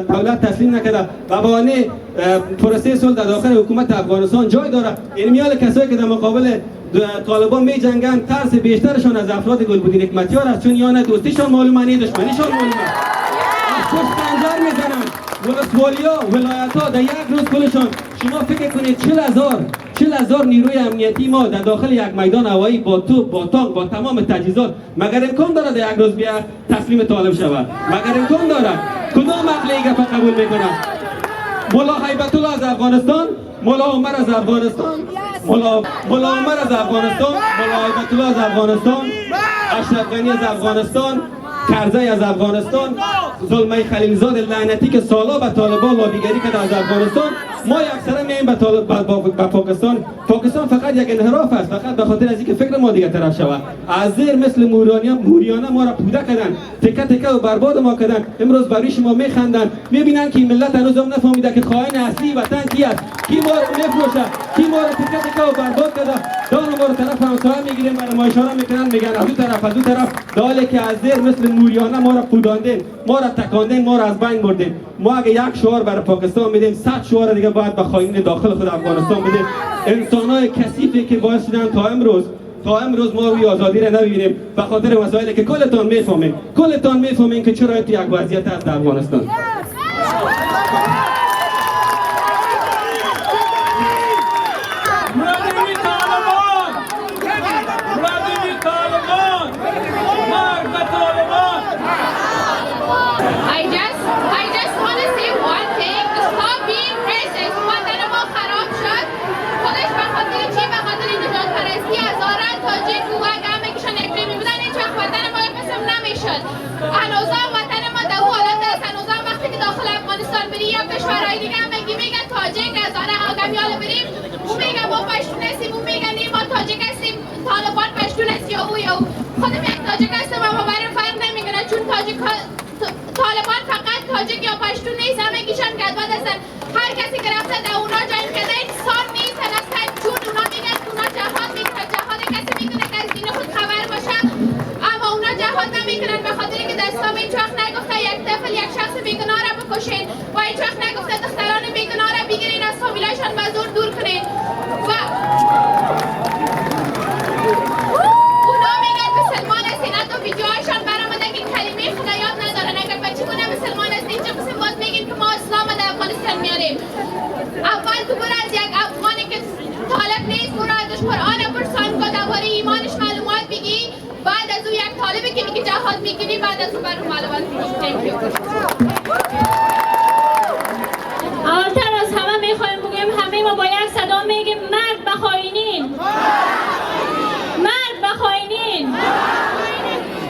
دولت تسلیم نکرده و بهانه پروسه صلح در داخل حکومت افغانستان جای داره. این میال کسایی که در مقابل طالبان می جنگن، ترس بیشترشان از افراد گلبودی نعمتیار است، چون یا نه دوستیشان معلومه نه دشمنیشان معلومه. پشت پنجر میزنن ولسوالیا، ولایت ها در یک روز کلشان. شما فکر کنید 40,000 نیروی امنیتی ما در داخل یک میدان هوایی با توپ، با تانک، با تمام تجهیزات، مگر امکان داره در یک روز بیا تسلیم طالب شود؟ مگر امکان داره؟ کدام عقل گپ قبول میکنه؟ مولا هیبت الله از افغانستان، مولا عمر از افغانستان، مولا عمر از افغانستان، مولا هیبت الله از افغانستان، اشرف غنی از افغانستان، کرزی از افغانستان، زلمه خلیلزاد لعنتی که سالا به طالبان لابیگری کرده از افغانستان، ما اکثرا میایم به پاکستان فقط یک انحراف است، فقط به خاطر از اینکه فکر ما دیگه طرف شود. از زیر مثل موریانه ما را پوده کردن، تکه تکه و برباد ما کردن. امروز برای شما میخندن، میبینن که ملت هنوز هم نفهمیده که خائن اصلی وطن کی است، کی ما رو میفروشه، کی ما رو تکه تکه و برباد کرده. دان ما رو طرف همسایه میگیریم، برای اشاره میکنن، میگن از اون طرف، در حالی که از زیر مثل موریانه ما را پوداندین، ما را تکاندین، ما را از بین بردین. ما اگه یک شعار برای پاکستان میدیم، 100 شعار دیگه باید به خائنین داخل خود افغانستان بدیم. انسانای کثیفی که باعث شدن تا امروز ما روی آزادی را نبینیم به خاطر مسائلی که کلتان میفهمین که چرا تو یک وضعیت است در افغانستان. I just want to say one thing. Stop being racist. وطن ما خراب شد. خودش به خاطر چی؟ به خاطر نجات پرستی هزاران تاجیک و همه کشان اقلیمی بودن. هیچ وقت وطن ما یک قسم نمیشد. هنوزا وطن ما در اون حالت است. هنوزا وقتی که داخل افغانستان بری یا کشورهای دیگه هم میگن تاجیک هزاره آگمیال بریم، او میگه ما پشتون هستیم، او میگه نیم ما تاجیک هستیم، طالبان پشتون است یا او یا او. خودم یک تاجیک هستم اما برام فرق نمیکنه، چون طالبان فقط تاجیک یا پشتون نیست، همه کیشان گدباد هستن. هر کسی که رفته در اونا جنگ کرده انسان نیستن اصلا، چون اونا میگن اونا جهاد میکنن. جهاد کسی میتونه که از دین خود خبر باشه، اما اونا جهاد نمیکنن به خاطر که در اسلام هیچ وقت نگفته یک طفل یک شخص بیگناه را بکشین و هیچ وقت نگفته دختران بیگناه را بگیرین از فامیلایشان به زور دور کنین. و اونا میگن مسلمان هستین، حتی ویدیوهایشان برآمده که کلمه خدا یاد ندارن. اگر بچگونه مسلمان هستین چه قسم باز میگین که ما اسلام در افغانستان میاریم؟ اول تو برو از یک افغانی که طالب نیست، برو ازش قرآن پرسان که درباره ایمانش معلومات بگی، بعد از او یک طالبی که میگه جهاد میگیری، بعد از او برو معلومات بگی. Thank you. اولتر از همه میخوایم بگیم همه ما با یک صدا میگیم مرگ به خائنین، مرگ به خائنین،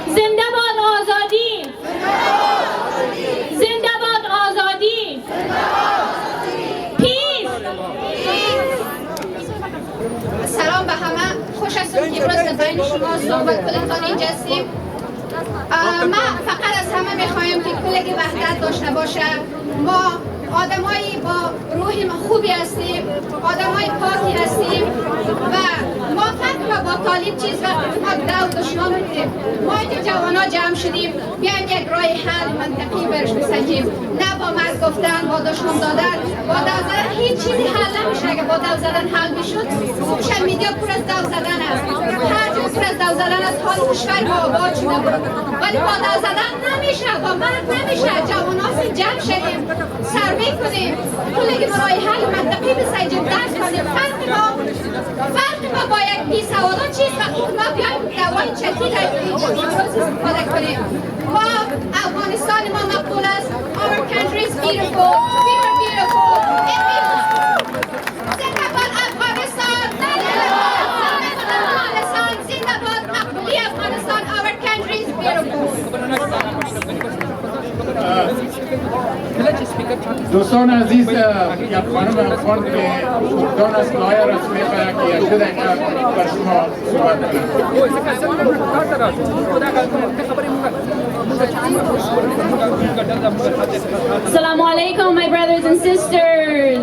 زنده باد آزادی، زنده باد آزادی، پیس. سلام به همه، خوش هستم که امروز در بین شما صحبت کلتان اینجا هستیم. ما فقط از همه میخوایم که کلگی وحدت داشته باشه. ما آدمایی با روح خوبی هستیم، آدمای پاکی هستیم و ما فقط با طالب چیز وقتی ما دو دشمن میکنیم. ما اینجا جوانا جمع شدیم بیایم یک راه حل منطقی برش بسنجیم، نه با مرگ گفتن، با دشمن دادن، با دو زدن هیچ چیزی حل نمیشه. اگه با دو زدن حل میشد، سوشل میدیا پر از دو زدن است، هر جا پر از دو زدن است، حال کشور ما آباد شده بود. ولی با دو زدن نمیشه، با مرگ نمیشه. جوانا جمع شدیم، سروی کنیم، کلگی برای حل منطقی بسنجیم، درس کنیم. فرق ما با یک بی سوالا چیست وقتی ما بیایم دوای چکی در امروز استفاده کنیم. ما افغانستان ما مقبول است. Our country is beautiful. We are beautiful. زنده باد افغانستان. زنده باد مقبولی افغانستان. Our country is beautiful. دوستان عزیز، یک خانم افغان که دان از لایر است میخواهد که یک دو دقیقه بر شما صحبت کنم. Assalamu alaikum, my brothers and sisters.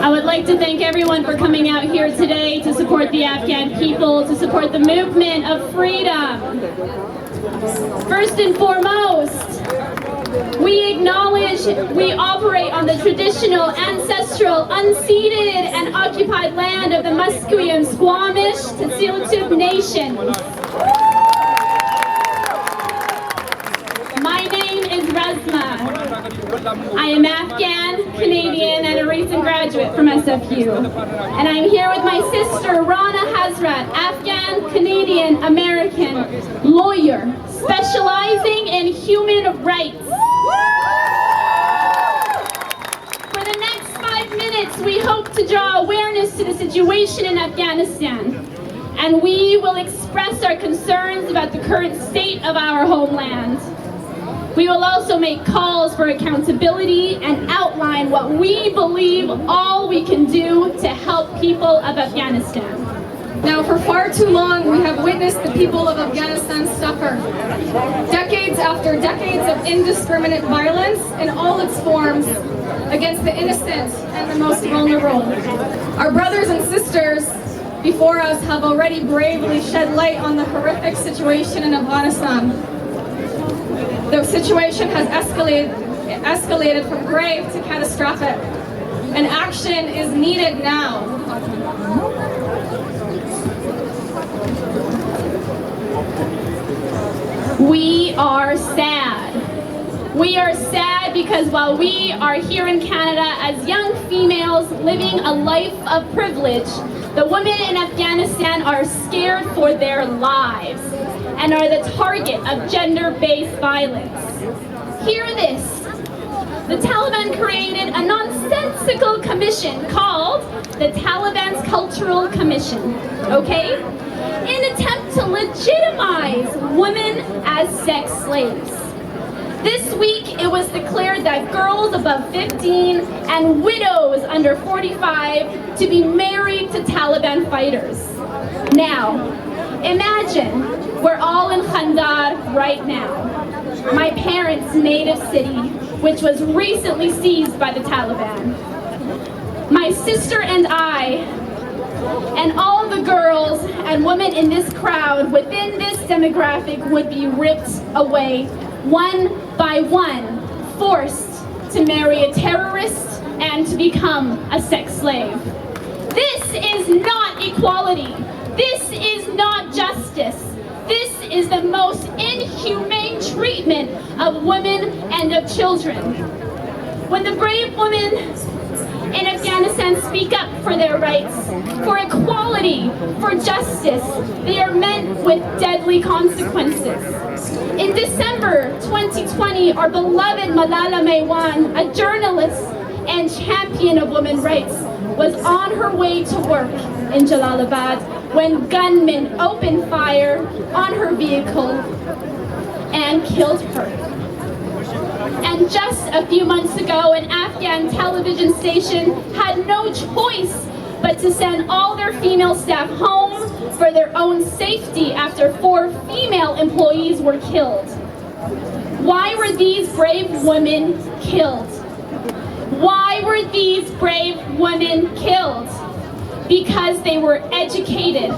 I would like to thank everyone for coming out here today to support the Afghan people, to support the movement of freedom. First and foremost, we acknowledge we operate on the traditional, ancestral, unceded, and occupied land of the Musqueam, Squamish, Tsleil-Waututh Nation. My name is Resma. I am Afghan, Canadian, and a recent graduate from SFU. And I'm here with my sister, Rana Hazrat, Afghan, Canadian, American, lawyer, specializing in human rights. For the next 5 minutes, we hope to draw awareness to the situation in Afghanistan. And we will express our concerns about the current state of our homeland. We will also make calls for accountability and outline what we believe all we can do to help people of Afghanistan. Now, for far too long, we have witnessed the people of Afghanistan suffer. Decades after decades of indiscriminate violence in all its forms against the innocent and the most vulnerable. Our brothers and sisters before us have already bravely shed light on the horrific situation in Afghanistan. The situation has escalated from grave to catastrophic, and action is needed now. We are sad. We are sad because while we are here in Canada as young females living a life of privilege, the women in Afghanistan are scared for their lives and are the target of gender-based violence. Hear this. The Taliban created a nonsensical commission called the Taliban's Cultural Commission, okay? In an attempt to legitimize women as sex slaves. This week, it was declared that girls above 15 and widows under 45 to be married to Taliban fighters. Now, imagine we're all in Khandar right now, my parents' native city, which was recently seized by the Taliban. My sister and I, and all the girls and women in this crowd within this demographic would be ripped away, one by one, forced to marry a terrorist and to become a sex slave. This is not equality. This is not justice. This is the most inhumane treatment of women and of children. When the brave women in Afghanistan speak up for their rights, for equality, for justice, they are met with deadly consequences. In December 2020, our beloved Malala Maiwan, a journalist and champion of women's rights, was on her way to work in Jalalabad when gunmen opened fire on her vehicle and killed her. And just a few months ago, an Afghan television station had no choice but to send all their female staff home for their own safety after 4 female employees were killed. Why were these brave women killed? Why were these brave women killed? Because they were educated,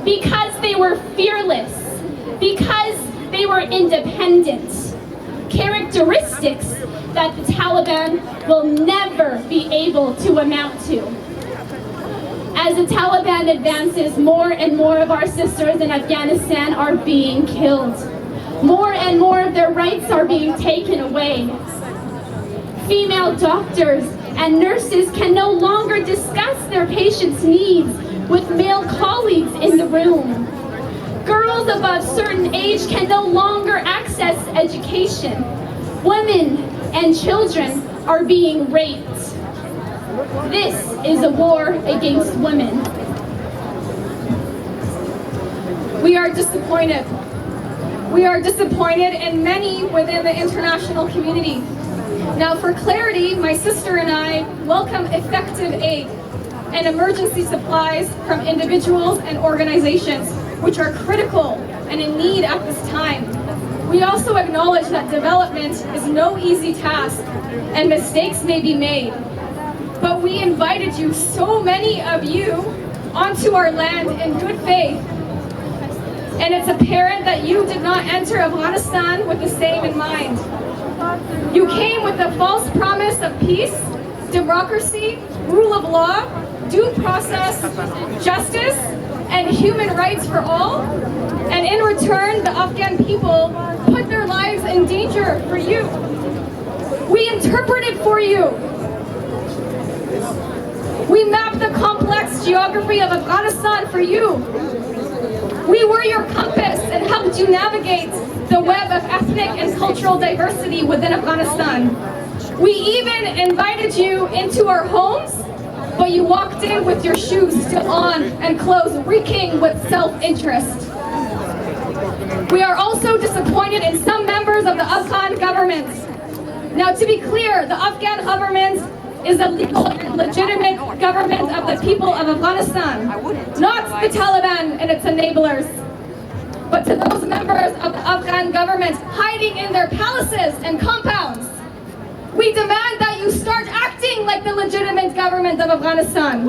because they were fearless, because they were independent. Characteristics that the Taliban will never be able to amount to. As the Taliban advances, more and more of our sisters in Afghanistan are being killed. More and more of their rights are being taken away. Female doctors and nurses can no longer discuss their patients' needs with male colleagues in the room. Girls above certain age can no longer access education. Women and children are being raped. This is a war against women. We are disappointed. We are disappointed in many within the international community. Now, for clarity, my sister and I welcome effective aid and emergency supplies from individuals and organizations, which are critical and in need at this time. We also acknowledge that development is no easy task and mistakes may be made. But we invited you, so many of you, onto our land in good faith. And it's apparent that you did not enter Afghanistan with the same in mind. You came with the false promise of peace, democracy, rule of law, due process, justice, and human rights for all. And in return, the Afghan people put their lives in danger for you. We interpreted for you. We mapped the complex geography of Afghanistan for you. We were your compass and helped you navigate the web of ethnic and cultural diversity within Afghanistan. We even invited you into our homes but you walked in with your shoes still on and clothes reeking with self-interest. We are also disappointed in some members of the Afghan government. Now, to be clear, the Afghan government is a legal and legitimate government of the people of Afghanistan, not the Taliban and its enablers. But to those members of the Afghan government hiding in their palaces and compounds, we demand that you start acting like the legitimate government of Afghanistan.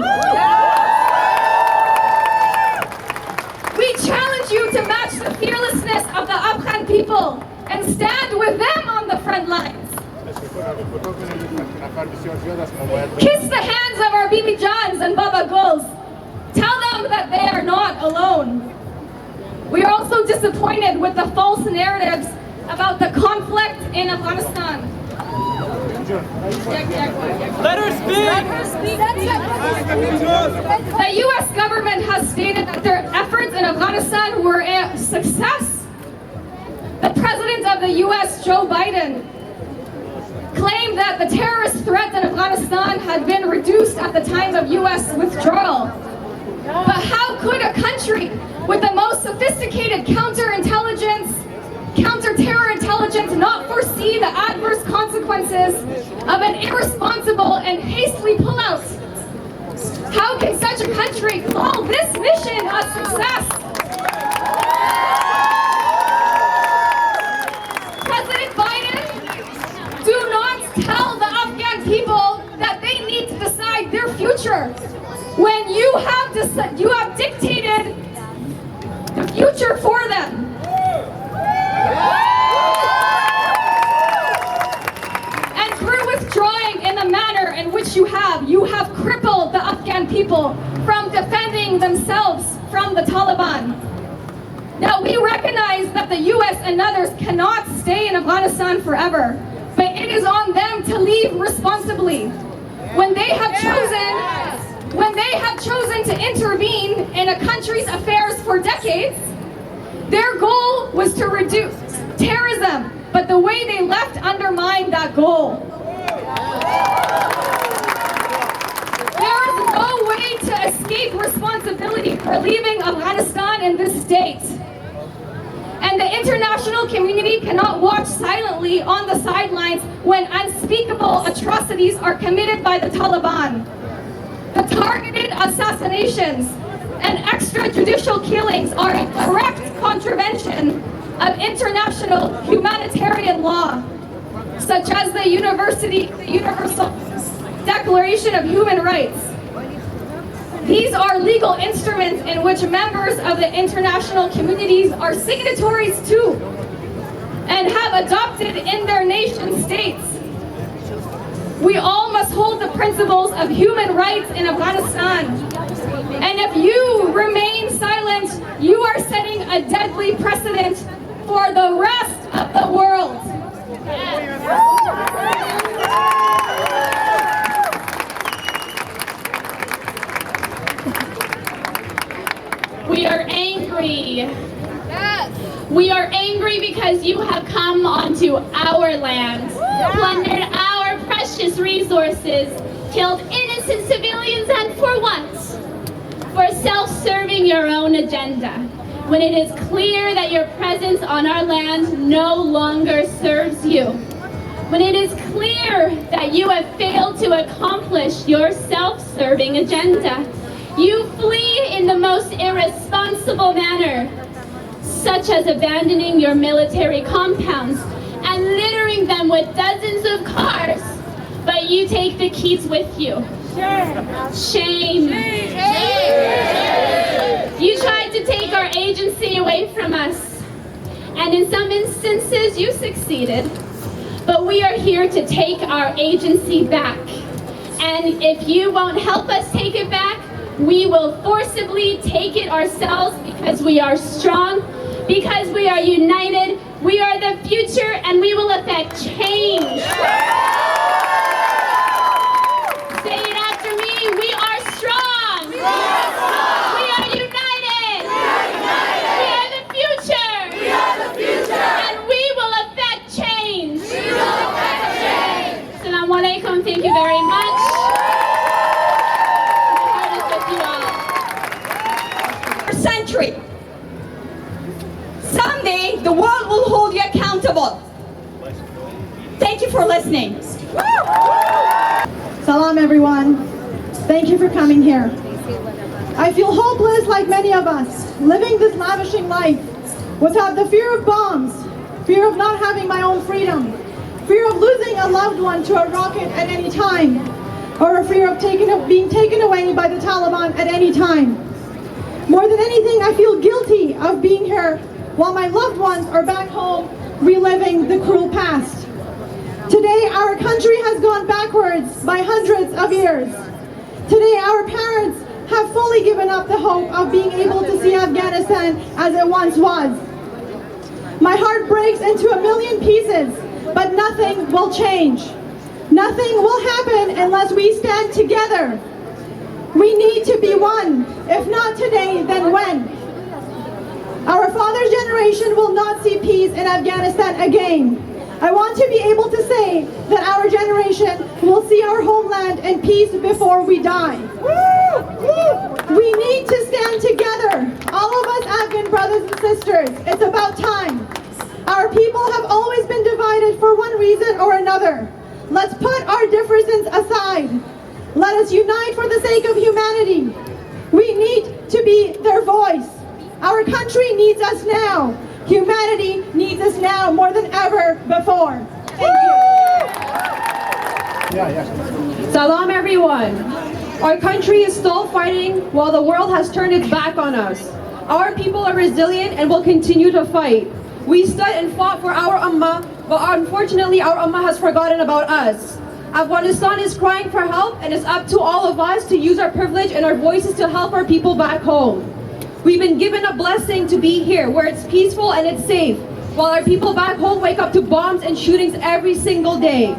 We challenge you to match the fearlessness of the Afghan people and stand with them on the front lines. Kiss the hands of our Bibi Jans and Baba Guls. Tell them that they are not alone. We are also disappointed with the false narratives about the conflict in Afghanistan. Let her speak! The U.S. government has stated that their efforts in Afghanistan were a success. The President of the U.S., Joe Biden, claimed that the terrorist threat in Afghanistan had been reduced at the time of U.S. withdrawal. But how could a country with the most sophisticated counterintelligence, counter-terror intelligence not foresee the adverse consequences of an irresponsible and hastily pullout? How can such a country call this mission a success? President Biden, do not tell the Afghan people that they need to decide their future when you have dictated the future for them. And through withdrawing in the manner in which you have crippled the Afghan people from defending themselves from the Taliban. Now, we recognize that the US and others cannot stay in Afghanistan forever, but it is on them to leave responsibly. When they have chosen to intervene in a country's affairs for decades, their goal was to reduce terrorism, but the way they left undermined that goal. There is no way to escape responsibility for leaving Afghanistan in this state. And the international community cannot watch silently on the sidelines when unspeakable atrocities are committed by the Taliban. The targeted assassinations and extrajudicial killings are a direct contravention of international humanitarian law, such as the Universal Declaration of Human Rights. These are legal instruments in which members of the international communities are signatories to and have adopted in their nation states. We all must hold the principles of human rights in Afghanistan. And if you remain silent, you are setting a deadly precedent for the rest of the world. We are angry. We are angry because you have come onto our land, plundered our precious resources, killed innocent civilians, and for what? For self-serving your own agenda, when it is clear that your presence on our land no longer serves you. When it is clear that you have failed to accomplish your self-serving agenda. You flee in the most irresponsible manner, such as abandoning your military compounds and littering them with dozens of cars, but you take the keys with you. Shame. You tried to take our agency away from us, and in some instances you succeeded, but we are here to take our agency back. And if you won't help us take it back, we will forcibly take it ourselves because we are strong, because we are united, we are the future, and we will affect change. Say it after me, we are strong. We are united. We are the future. And we will affect change. Assalamu alaikum, thank you very much. The world will hold you accountable. Thank you for listening. Salam everyone. Thank you for coming here. I feel hopeless like many of us, living this lavishing life without the fear of bombs, fear of not having my own freedom, fear of losing a loved one to a rocket at any time, or a fear of being taken away by the Taliban at any time. More than anything, I feel guilty of being here while my loved ones are back home reliving the cruel past. Today, our country has gone backwards by hundreds of years. Today, our parents have fully given up the hope of being able to see Afghanistan as it once was. My heart breaks into a million pieces, but nothing will change. Nothing will happen unless we stand together. We need to be one. If not today, then when? Our father's generation will not see peace in Afghanistan again. I want to be able to say that our generation will see our homeland in peace before we die. We need to stand together, all of us Afghan brothers and sisters. It's about time. Our people have always been divided for one reason or another. Let's put our differences aside. Let us unite for the sake of humanity. We need to be their voice. Our country needs us now. Humanity needs us now more than ever before. Thank you. Salam everyone. Our country is still fighting while the world has turned its back on us. Our people are resilient and will continue to fight. We stood and fought for our ummah, but unfortunately our ummah has forgotten about us. Afghanistan is crying for help, and it's up to all of us to use our privilege and our voices to help our people back home. We've been given a blessing to be here where it's peaceful and it's safe, while our people back home wake up to bombs and shootings every single day.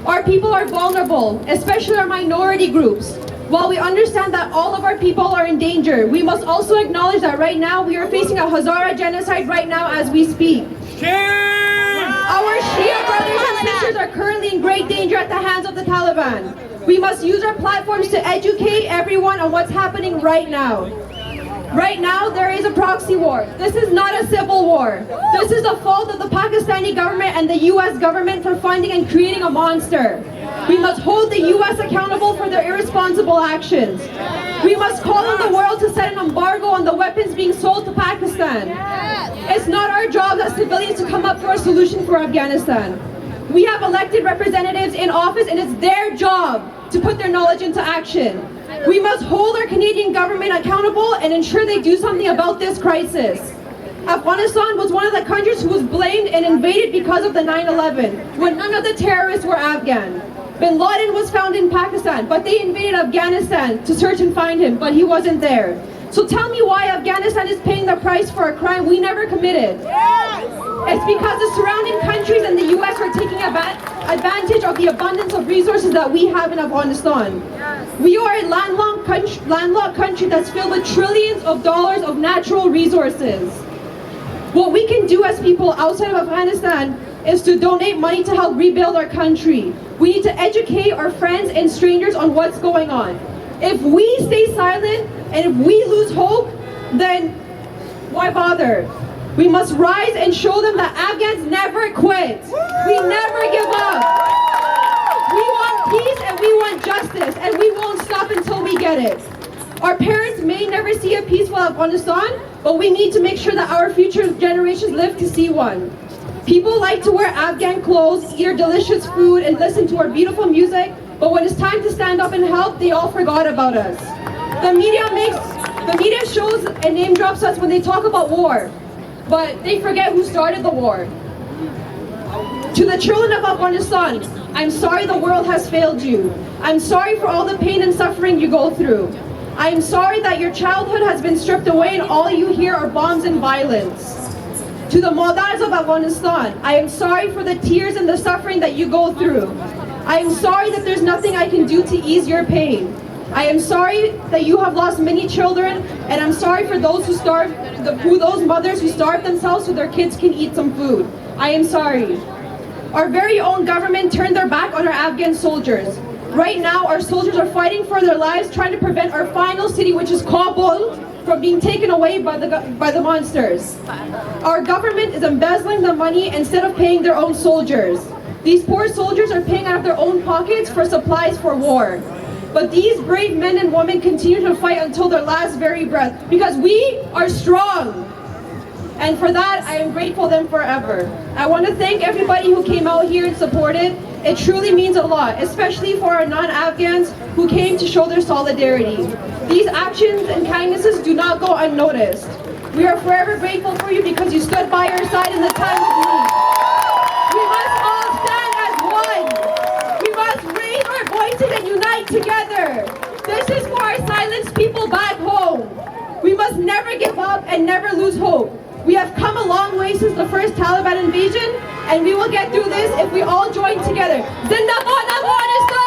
Our people are vulnerable, especially our minority groups. While we understand that all of our people are in danger, we must also acknowledge that right now we are facing a Hazara genocide right now as we speak. Our Shia brothers and sisters are currently in great danger at the hands of the Taliban. We must use our platforms to educate everyone on what's happening right now. Right now, there is a proxy war. This is not a civil war. This is the fault of the Pakistani government and the US government for funding and creating a monster. We must hold the US accountable for their irresponsible actions. We must call on the world to set an embargo on the weapons being sold to Pakistan. It's not our job as civilians to come up for a solution for Afghanistan. We have elected representatives in office, and it's their job to put their knowledge into action. We must hold our Canadian government accountable and ensure they do something about this crisis. Afghanistan was one of the countries who was blamed and invaded because of the 9/11, when none of the terrorists were Afghan. Bin Laden was found in Pakistan, but they invaded Afghanistan to search and find him, but he wasn't there. So tell me why Afghanistan is paying the price for a crime we never committed. It's because the surrounding countries and the US are taking advantage of the abundance of resources that we have in Afghanistan. We are a landlocked country that's filled with trillions of dollars of natural resources. What we can do as people outside of Afghanistan is to donate money to help rebuild our country. We need to educate our friends and strangers on what's going on. If we stay silent and if we lose hope, then why bother? We must rise and show them that Afghans never quit. We never give up. We want peace and we want justice, and we won't stop until we get it. Our parents may never see a peaceful Afghanistan, but we need to make sure that our future generations live to see one. People like to wear Afghan clothes, eat our delicious food, and listen to our beautiful music, but when it's time to stand up and help, they all forgot about us. The media shows and name drops us when they talk about war, but they forget who started the war. To the children of Afghanistan, I'm sorry the world has failed you. I'm sorry for all the pain and suffering you go through. I am sorry that your childhood has been stripped away and all you hear are bombs and violence. To the Madars of Afghanistan, I am sorry for the tears and the suffering that you go through. I am sorry that there's nothing I can do to ease your pain. I am sorry that you have lost many children, and I'm sorry for those those mothers who starve themselves so their kids can eat some food. I am sorry. Our very own government turned their back on our Afghan soldiers. Right now, our soldiers are fighting for their lives, trying to prevent our final city, which is Kabul, from being taken away by the monsters. Our government is embezzling the money instead of paying their own soldiers. These poor soldiers are paying out of their own pockets for supplies for war. But these brave men and women continue to fight until their last very breath because we are strong. And for that, I am grateful to them forever. I want to thank everybody who came out here and supported. It truly means a lot, especially for our non-Afghans who came to show their solidarity. These actions and kindnesses do not go unnoticed. We are forever grateful for you because you stood by our side in the time of need. We must all stand as one. We must raise our voices and unite together. This is for our silenced people back home. We must never give up and never lose hope. We have come a long way since the first Taliban invasion, and we will get through this if we all join together. Zindabad Afghanistan!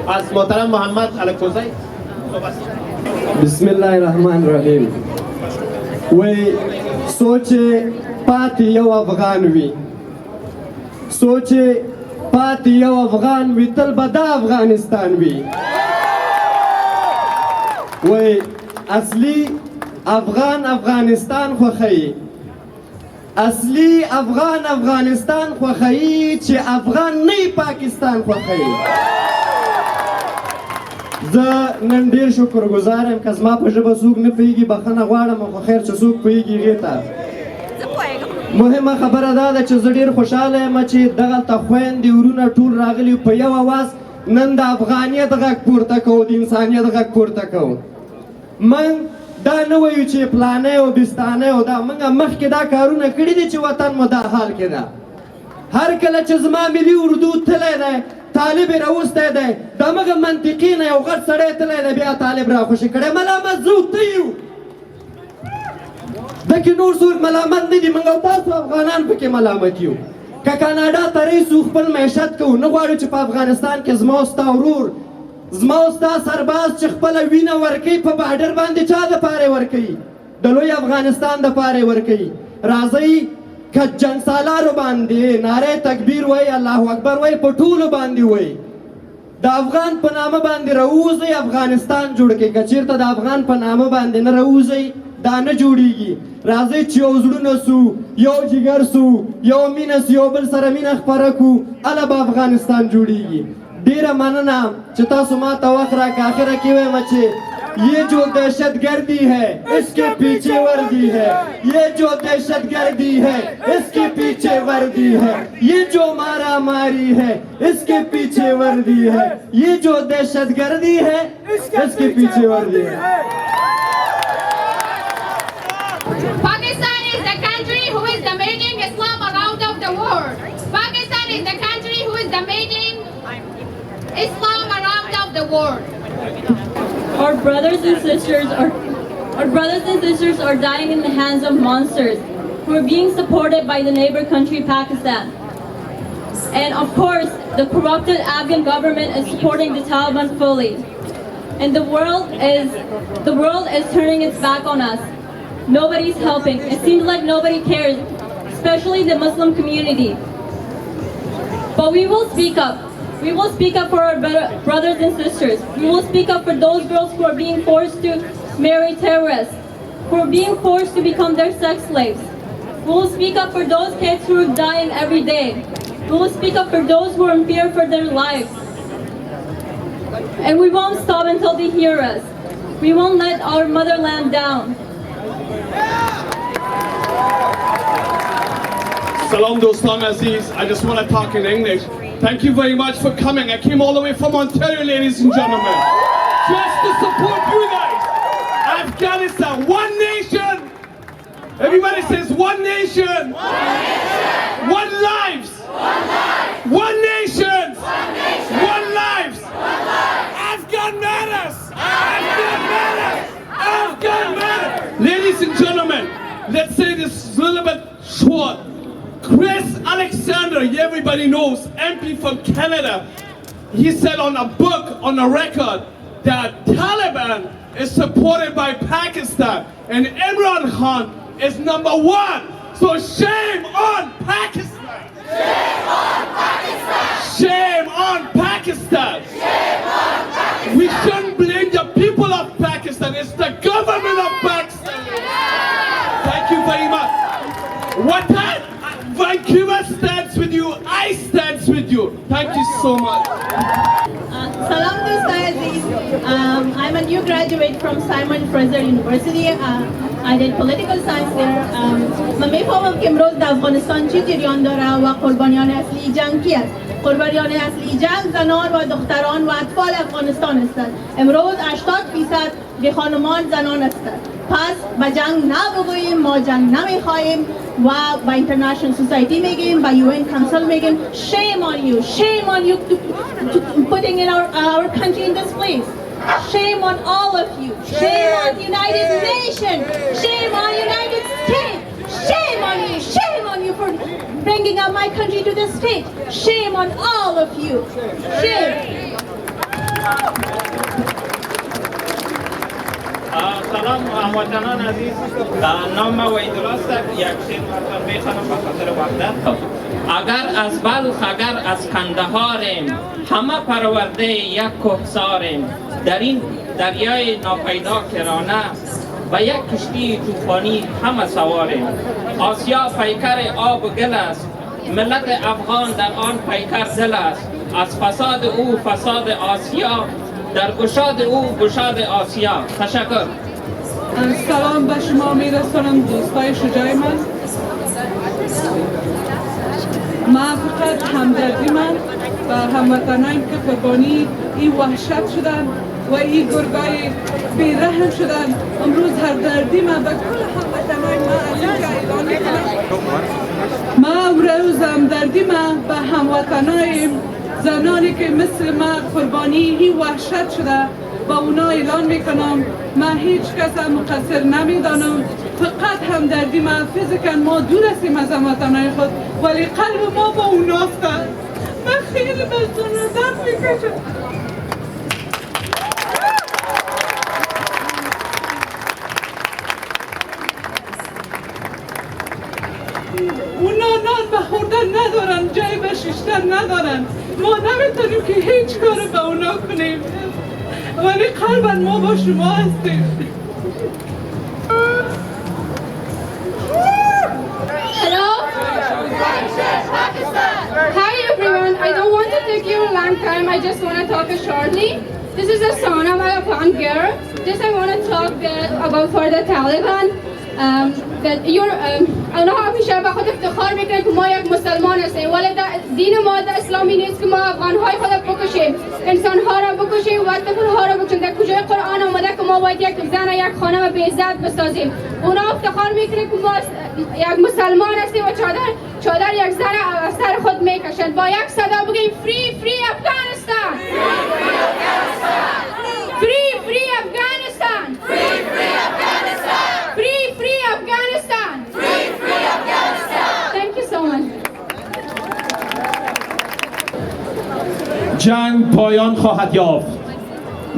از محترم محمد الکوزی بسم الله الرحمن الرحیم وی سوچ پاتی یو افغان وی سوچ پاتی یو افغان وی تل بدا افغانستان وی وی اصلی افغانستان خوخی اصلی افغانستان خوخی چې افغان نه پاکستان خوخی زه نن ډیر شکرګزار یم که زما په ژبه څوک نه پوهېږي بخښنه غواړم خو خیر چې څوک پوهېږي هغې ته مهمه خبره دا ده چې زه ډیر خوشحاله یم چې دغلته خویندې ورونه ټول راغلي په یو اواز نن د افغانیت غږ پورته کوو د انسانیت غږ پورته کوو من دا نه وایو چې پلانه او بستانه او دا موږ مخکې دا کارونه کړي دي چې وطن مو دا حال کې ده هر کله چې زما ملي اردو تلی دی طالب یې راوستی دی د همغه منطقي نه یو غټ سړی تلی دی بیا طالب راخوشي کړی ملامت زه او ته یو دکې نور څوک ملامت نه دي موږ او تاسو افغانان پکې ملامت یو که کاناډا ته رئیس خپل معیشت کوو نه غواړو چې په افغانستان کې زما او ستا ورور زما او ستا سرباز چې خپله وینه ورکوي په باډر باندې چا دپاره یې ورکوي د لوی افغانستان دپاره یې ورکوي راځئ که جنګ سالارو باندې نعره تکبیر وایي الله اکبر وایي په ټولو باندې وایي د افغان په نامه باندې راووځئ افغانستان جوړ کړئ که چېرته د افغان په نامه باندې نه راووځئ دا نه جوړیږي راځئ چې یو زړونه سو یو جګر سو یو مینه سو یو بل سره مینه خپره کړو هله به افغانستان جوړیږي ډیره مننه چې تاسو ما ته وخت راکړه اخره کې وایم چې ये जो दहशतगर्दी है इसके पीछे वर्दी है ये जो दहशतगर्दी है इसके पीछे वर्दी है ये जो मारा मारी है इसके पीछे वर्दी है ये जो दहशतगर्दी है इसके पीछे वर्दी है Pakistan is the country who is damaging Islam around of the world. Pakistan is the country who is damaging Islam around of the world. Our brothers and sisters are dying in the hands of monsters who are being supported by the neighbor country Pakistan. And of course, the corrupted Afghan government is supporting the Taliban fully. And the world is turning its back on us. Nobody's helping. It seems like nobody cares, especially the Muslim community. But we will speak up. We will speak up for our brothers and sisters. We will speak up for those girls who are being forced to marry terrorists, who are being forced to become their sex slaves. We will speak up for those kids who are dying every day. We will speak up for those who are in fear for their lives. And we won't stop until they hear us. We won't let our motherland down. Salam Dostan Aziz. I just want to talk in English. Thank you very much for coming. I came all the way from Ontario, ladies and gentlemen, just to support you guys. Afghanistan, one nation. Everybody says one nation. One nation. One lives. One life. One nation. One nation. One lives. One life. Afghan matters. Afghan matters. Afghan matters. Ladies and gentlemen, let's say this a little bit short. Chris Alexander, everybody knows, MP from Canada, he said on a book, on a record, that Taliban is supported by Pakistan and Imran Khan is #1. So shame on Pakistan! Shame on Pakistan! Shame on Pakistan! Shame on Pakistan! We shouldn't blame the people. Pakistan, it's the government of Pakistan. Thank you very much. Watan, Vancouver stands with you, I stands with you. Thank you so much. Salam دوستای عزیز. I'm a new graduate from Simon Fraser University. I did political science there. من میفهمم که امروز در افغانستان چی جریان داره و قربانیان اصلی جنگ کی است. قربانیان اصلی جنگ زنان و دختران و اطفال افغانستان هستند. امروز 80% به خانمان زنان هستند. پس به جنگ نبگوییم، ما جنگ نمیخواهیم و با اینترنشنال سوسایتی میگیم، با UN Council میگیم shame on you to putting in our country in this place. Shame on all of you. Shame on the United Nations. Shame on United States. Shame on you for bringing up my country to this state. Shame on all of you. Shame. سلام هموطنان عزیز. نام وحیدالله است. یک شعر براتون میخوانم به خاطر وحدت. اگر از بلخ اگر از کندهاریم، همه پرورده یک کوهساریم. در این دریای ناپیدا کرانه و یک کشتی طوفانی همه سواریم. آسیا پیکر آب و گل است، ملت افغان در آن پیکر دل است. از فساد او فساد آسیا، در گشاد او گشاد آسیا. تشکر. سلام به شما میرسونم دوستای شجاع من. فقط همدردی من و هموطنان که قربانی این وحشت شدن و این گرگای بیرحم شدن. امروز همدردی من به کل هموطنان من اعلان میکنم. امروز همدردی من به هموطنان زنانی که مثل من قربانی این وحشت شده با اونا اعلان میکنم. من هیچ کس مقصر نمیدانم، فقط همدردی من. فیزیکاً ما دور هستیم از هموطنان خود ولی قلب ما با اوناست. من خیلی مزدون درد میکشم. اونا نان به خوردن ندارن، جای به شیشتن ندارن. ما نمیتونیم که هیچ کار به اونا کنیم ولی قلباً ما با شما هستیم. Hello? Hi everyone, I don't want to take you a long time, I just want to talk shortly. This is a son of an Afghan girl. Just I want to talk about for the Taliban. آنها همیشه به خود افتخار میکنن که ما یک مسلمان هستیم ولی دین ما در اسلامی نیست که ما افغانهای خود بکشیم، انسانها را بکشیم و طفلها را بکشیم. در کجای قرآن آمده که ما باید یک زن و یک خانم به عزت بسازیم؟ اونا افتخار میکنن که ما یک مسلمان هستیم و چادر یک زن از سر خود میکشند. با یک صدا بگیم free Afghanistan. Free Afghanistan. Free Afghanistan. Thank you so much. جنگ پایان خواهد یافت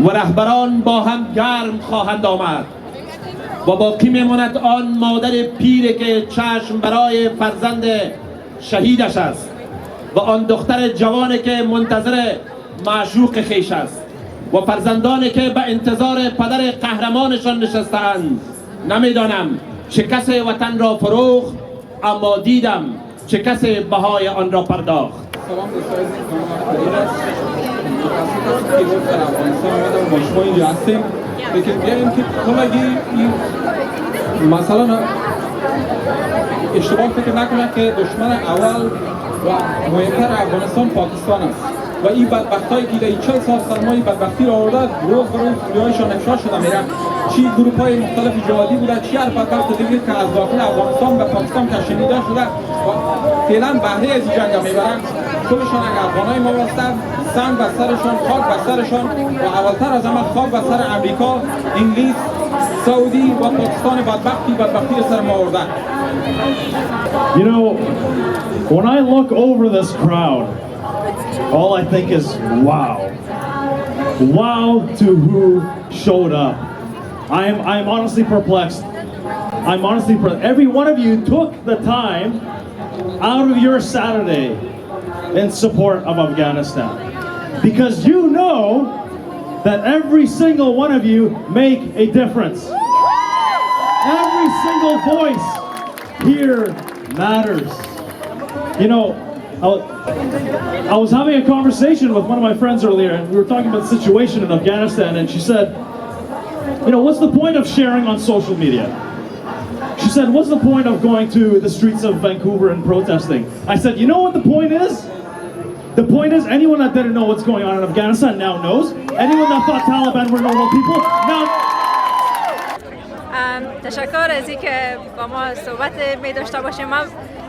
و رهبران با هم گرم خواهند آمد و باقی میماند آن مادر پیر که چشم برای فرزند شهیدش است و آن دختر جوانی که منتظر معشوق خیش است و فرزندانی که به انتظار پدر قهرمانشان نشستند. نمیدانم چه کسی وطن را فروخت، اما دیدم چه کسی بهای آن را پرداخت. سلام دوستای عزیز، من خلیل است. متاسفم که روز در افغانستان آمدم با شما اینجا هستیم. لیکن بیاییم که کلگی این مثلا اشتباه فکر نکنه که دشمن اول و مهمتر افغانستان پاکستان است و این بدبختایی که در 40 سال سرمایه بدبختی را آورده روز به روز رویایشان افشا شده میره. چی گروه‌های مختلف جهادی بوده، چی هر بدبخت دیگه که از داخل افغانستان به پاکستان کشیده شده و فعلا بهره از این جنگ میبرن. خودشان اگر افغانای ما هستند، سنگ بر سرشان، خاک بر سرشان و اولتر از همه خاک بر سر امریکا، انگلیس، سعودی و پاکستان بدبختی سر ما آوردن. You know, when I look over this crowd, all I think is wow. Wow to who showed up. I'm honestly perplexed. Every one of you took the time out of your Saturday in support of Afghanistan because you know that every single one of you make a difference. Every single voice here matters. You know, I was having a conversation with one of my friends earlier, and we were talking about the situation in Afghanistan, and she said, you know, what's the point of sharing on social media? She said, what's the point of going to the streets of Vancouver and protesting? I said, you know what the point is? The point is, anyone that didn't know what's going on in Afghanistan now knows. Anyone that thought Taliban were normal people now. تشکر از اینکه با ما صحبت می داشته باشیم. من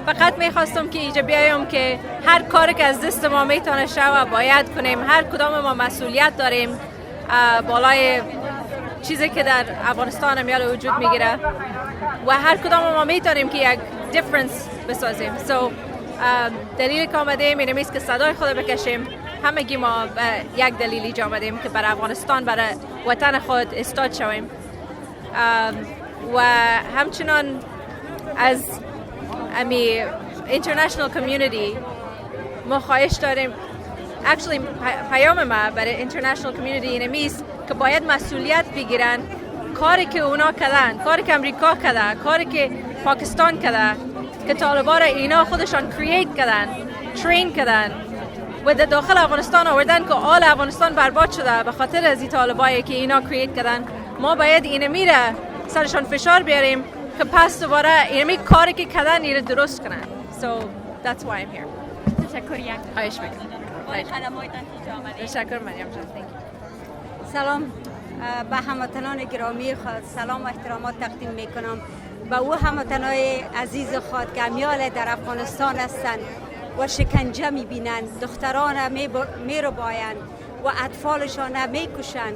فقط میخواستم که اینجا بیایم که هر کاری که از دست ما میتونه شود باید کنیم. هر کدام ما مسئولیت داریم بالای چیزی که در افغانستان میاد وجود میگیره و هر کدام ما میتونیم که یک دیفرنس بسازیم. دلیلی که آمدیم اینه میست که صدای خود بکشیم. همگی ما یک دلیلی جا آمدیم که برای افغانستان، برای وطن خود استاد شویم و همچنان از international community ما خواهش داریم. actually پیام ما برای international community اینه میست که باید مسئولیت بگیرن. کاری که اونا کردن، کاری که امریکا کرده، کاری که پاکستان کرده که طالبان اینا خودشان کرییت کردن، ترین کردن و در داخل افغانستان آوردن که آل افغانستان برباد شده به خاطر از این طالبایی که اینا کرییت کردن. ما باید اینه میره سرشان فشار بیاریم که پس دوباره اینمی کاری که کردن ایره درست کنن. So that's why I'm here. تشکر یک. خواهش میکنم. تشکر مریم جان. سلام به هموطنان گرامی خود، سلام و احترامات تقدیم میکنم به او هموطنای عزیز خود که امیال در افغانستان هستند و شکنجه میبینند، دختران میرو بایند و اطفالشان میکشند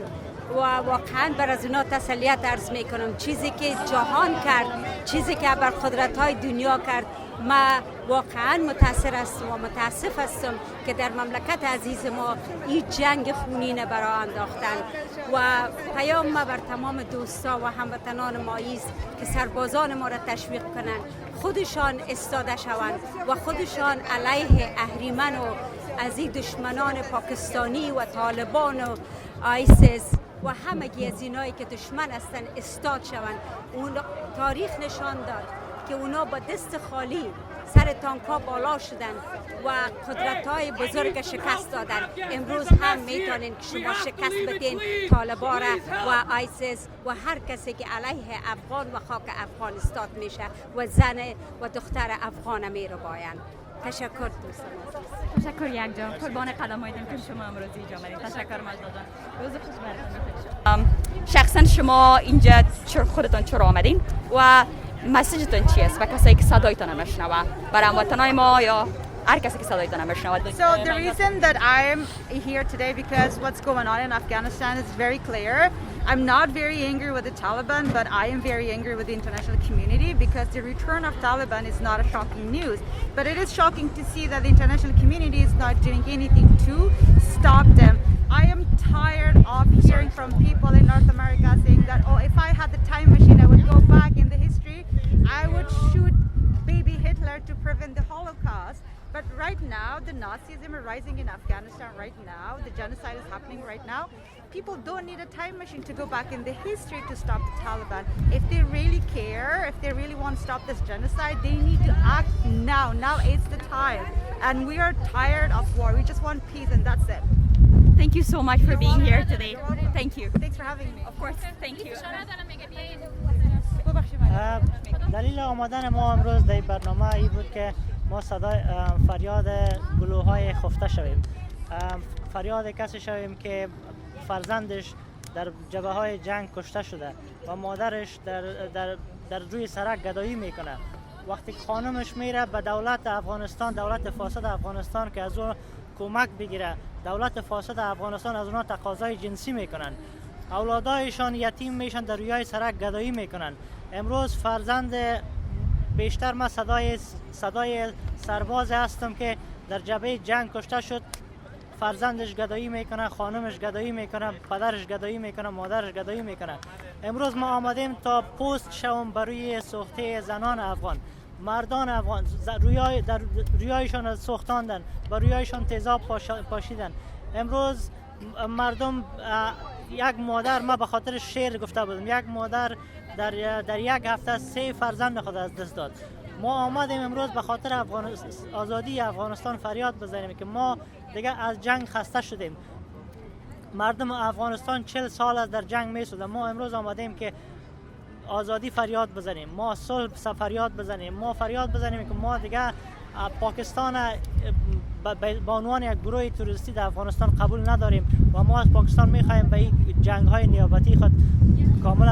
و واقعا بر از اونا تسلیت عرض میکنم. چیزی که جهان کرد، چیزی که بر قدرت‌های دنیا کرد، ما واقعا متاثر هستم و متاسف هستم که در مملکت عزیز ما این جنگ خونین برای انداختن و پیام ما بر تمام دوستا و هموطنان ما است که سربازان ما را تشویق کنند، خودشان استاده شوند و خودشان علیه اهریمن و از این دشمنان پاکستانی و طالبان و آیسیس و همگی از اینایی که دشمن هستند استاد شوند. اون تاریخ نشان داد که اونا با دست خالی سر تانکا بالا شدن و قدرت‌های بزرگ شکست دادن. امروز هم میتونین که شما شکست بدین طالبان و آیسیس و هر کسی که علیه افغان و خاک افغان استاد میشه و زن و دختر افغان میرو باین. تشکر دوستان. تشکر یک جان. قربان قدم هایتون که شما امروز اینجا آمدید. تشکر مجدا جان. روز خوش براتون. شخصا شما اینجا خودتون چرا آمدین و مسیجتون چی است و کسایی که صدایتون میشنوه برای هموطنای ما یا هر کسی که صدایتون میشنوه؟ So the reason that I'm here today because what's going on in Afghanistan is very clear. I'm not very angry with the Taliban, but I am very angry with the international community because the return of Taliban is not a shocking news. But it is shocking to see that the international community is not doing anything to stop them. I am tired of hearing from people in North America saying that, oh, if I had the time machine, I would go back in the history. I would shoot baby Hitler to prevent the Holocaust. But right now, the Nazism is rising in Afghanistan right now. The genocide is happening right now. People don't need a time machine to go back in the history to stop the Taliban. If they really care, if they really want to stop this genocide, they need to act now. Now is the time. And we are tired of war. We just want peace and that's it. Thank you so much for being here today. Thank you. Thanks for having me. Of course. Thank you. دلیل آمدن ما امروز در برنامه ای بود که ما صدای فریاد گلوهای خفته شویم، فریاد کسی شویم که فرزندش در جبهه های جنگ کشته شده و مادرش در روی سرک گدایی میکنه. وقتی که خانمش میره به دولت افغانستان، دولت فاسد افغانستان که از اون کمک بگیره، دولت فاسد افغانستان از اونها تقاضای جنسی میکنن، اولادایشان یتیم میشن، در روی سرک گدایی میکنن. امروز فرزند بیشتر ما صدای سرباز هستم که در جبهه جنگ کشته شد، فرزندش گدایی میکنه، خانمش گدایی میکنه، پدرش گدایی میکنه، مادرش گدایی میکنه. امروز ما آمدیم تا پست شوم برای سوخته زنان افغان، مردان افغان، در رویایشان سوختاندن، بر رویایشان تیزاب پاشیدن. امروز مردم یک مادر، ما به خاطر شعر گفته بودم، یک مادر در یک هفته 3 فرزند خود از دست داد. ما آمدیم امروز به خاطر آزادی افغانستان فریاد بزنیم که ما دیگه از جنگ خسته شدیم. مردم افغانستان 40 سال از در جنگ میسودن. ما امروز آمدیم که آزادی فریاد بزنیم، ما صلح فریاد بزنیم، ما فریاد بزنیم که ما دیگه پاکستان به عنوان یک گروه توریستی در افغانستان قبول نداریم و ما از پاکستان میخوایم به این جنگ های نیابتی خود کاملا